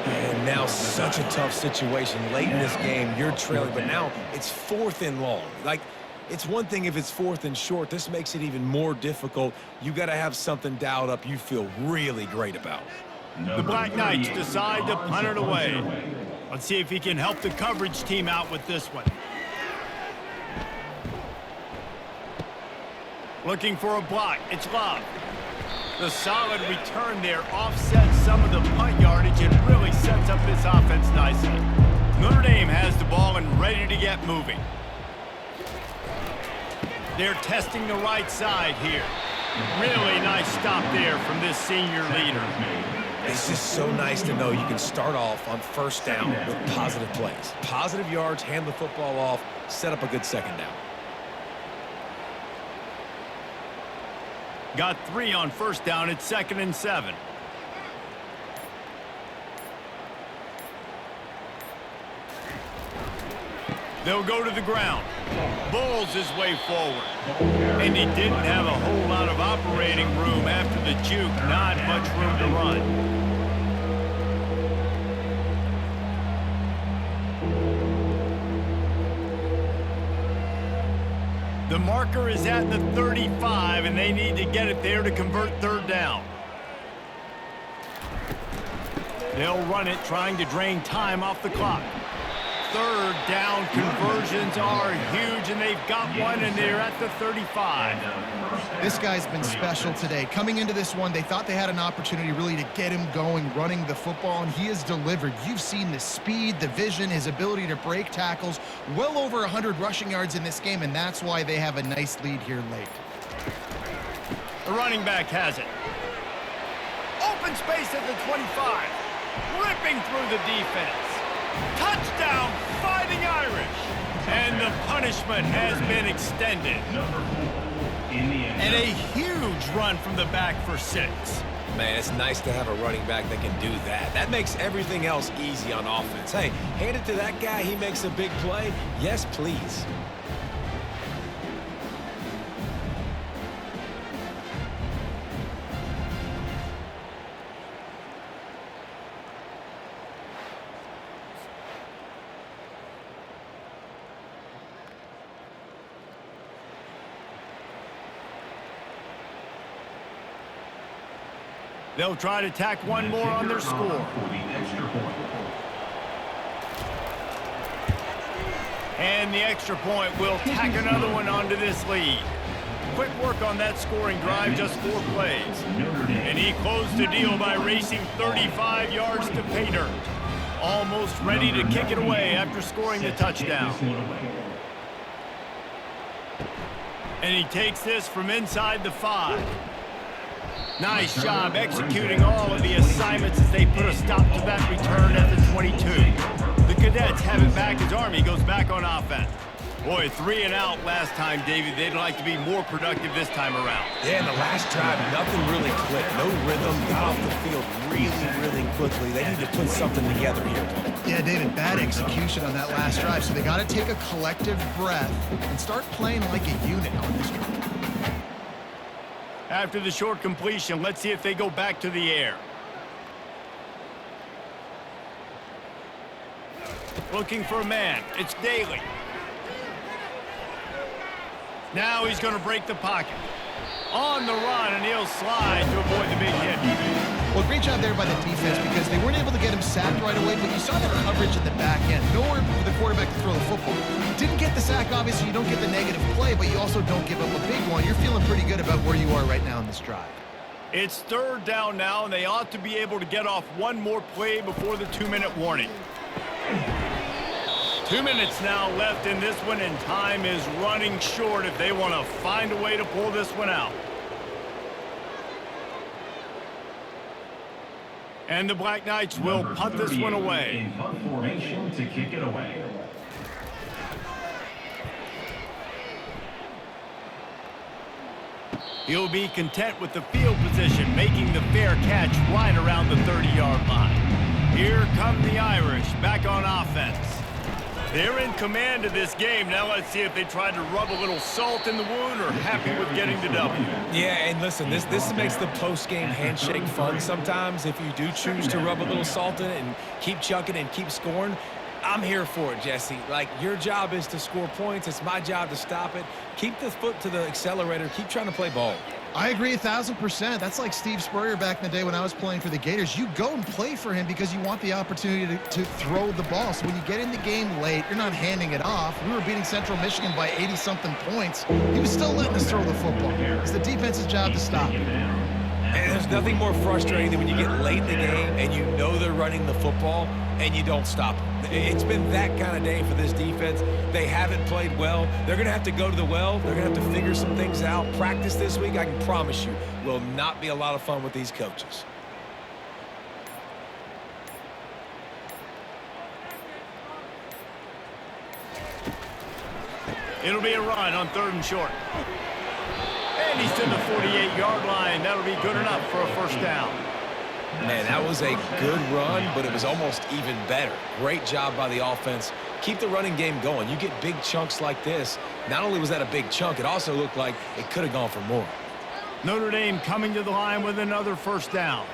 And now such a tough situation. Late in this game, you're trailing, but now it's 4th and long. Like, it's one thing if it's 4th and short. This makes it even more difficult. You got to have something dialed up you feel really great about. The Black Knights decide to punt it away. Let's see if he can help the coverage team out with this one. Looking for a block. It's Love. The solid return there offsets some of the punt yardage and really sets up this offense nicely. Notre Dame has the ball and ready to get moving. They're testing the right side here. Really nice stop there from this senior leader. It's just so nice to know you can start off on 1st down with positive plays. Positive yards, hand the football off, set up a good 2nd down. Got 3 on 1st down. It's 2nd and 7. They'll go to the ground. Bulls his way forward. And he didn't have a whole lot of operating room after the juke. Not much room to run. The marker is at the 35, and they need to get it there to convert 3rd down. They'll run it, trying to drain time off the clock. 3rd down conversions are huge, and they've got one, and they're at the 35. This guy's been special today. Coming into this one, they thought they had an opportunity really to get him going, running the football, and he has delivered. You've seen the speed, the vision, his ability to break tackles, well over 100 rushing yards in this game, and that's why they have a nice lead here late. The running back has it. Open space at the 25. Ripping through the defense. Touchdown, Fighting Irish. And the punishment has been extended. And a huge run from the back for 6. Man, it's nice to have a running back that can do that. That makes everything else easy on offense. Hey, hand it to that guy, he makes a big play. Yes, please. They'll try to tack one more on their score. And the extra point will tack another one onto this lead. Quick work on that scoring drive, just 4 plays. And he closed the deal by racing 35 yards to pay dirt. Almost ready to kick it away after scoring the touchdown. And he takes this from inside the 5. Nice job executing all of the assignments as they put a stop to that return at the 22. The Cadets have it back as Army goes back on offense. Boy, 3 and out last time, David. They'd like to be more productive this time around. Yeah, in the last drive, nothing really clicked. No rhythm, got off the field really quickly. They need to put something together here. Yeah, David, bad execution on that last drive, so they got to take a collective breath and start playing like a unit on this drive. After the short completion, let's see if they go back to the air. Looking for a man. It's Daly. Now he's going to break the pocket. On the run, and he'll slide to avoid the big hit. Well, great job there by the defense because they weren't able to get him sacked right away, but you saw the coverage in the back end. Nowhere for the quarterback to throw the football. Didn't get the sack, obviously. You don't get the negative play, but you also don't give up a big one. You're feeling pretty good about where you are right now in this drive. It's 3rd down now, and they ought to be able to get off one more play before the 2-minute warning. 2 minutes now left in this one, and time is running short if they want to find a way to pull this one out. And the Black Knights will punt this one away. In punt formation to kick it away. He'll be content with the field position, making the fair catch right around the 30-yard line. Here come the Irish, back on offense. They're in command of this game. Now let's see if they try to rub a little salt in the wound or happy with getting the W. Yeah, and listen, this makes the post-game handshake fun sometimes. If you do choose to rub a little salt in it and keep chucking and keep scoring, I'm here for it, Jesse. Like, your job is to score points. It's my job to stop it. Keep the foot to the accelerator. Keep trying to play ball. I agree 1,000%. That's like Steve Spurrier back in the day when I was playing for the Gators. You go and play for him because you want the opportunity to throw the ball. So when you get in the game late, you're not handing it off. We were beating Central Michigan by 80-something points. He was still letting us throw the football. It's the defense's job to stop it. And there's nothing more frustrating than when you get late in the game and you know they're running the football and you don't stop them. It's been that kind of day for this defense. They haven't played well. They're going to have to go to the well. They're going to have to figure some things out. Practice this week, I can promise you, will not be a lot of fun with these coaches. It'll be a run on 3rd and short. And he's to the 48-yard line. That'll be good enough for a first down. Man, that was a good run, but it was almost even better. Great job by the offense. Keep the running game going. You get big chunks like this. Not only was that a big chunk, it also looked like it could have gone for more. Notre Dame coming to the line with another first down.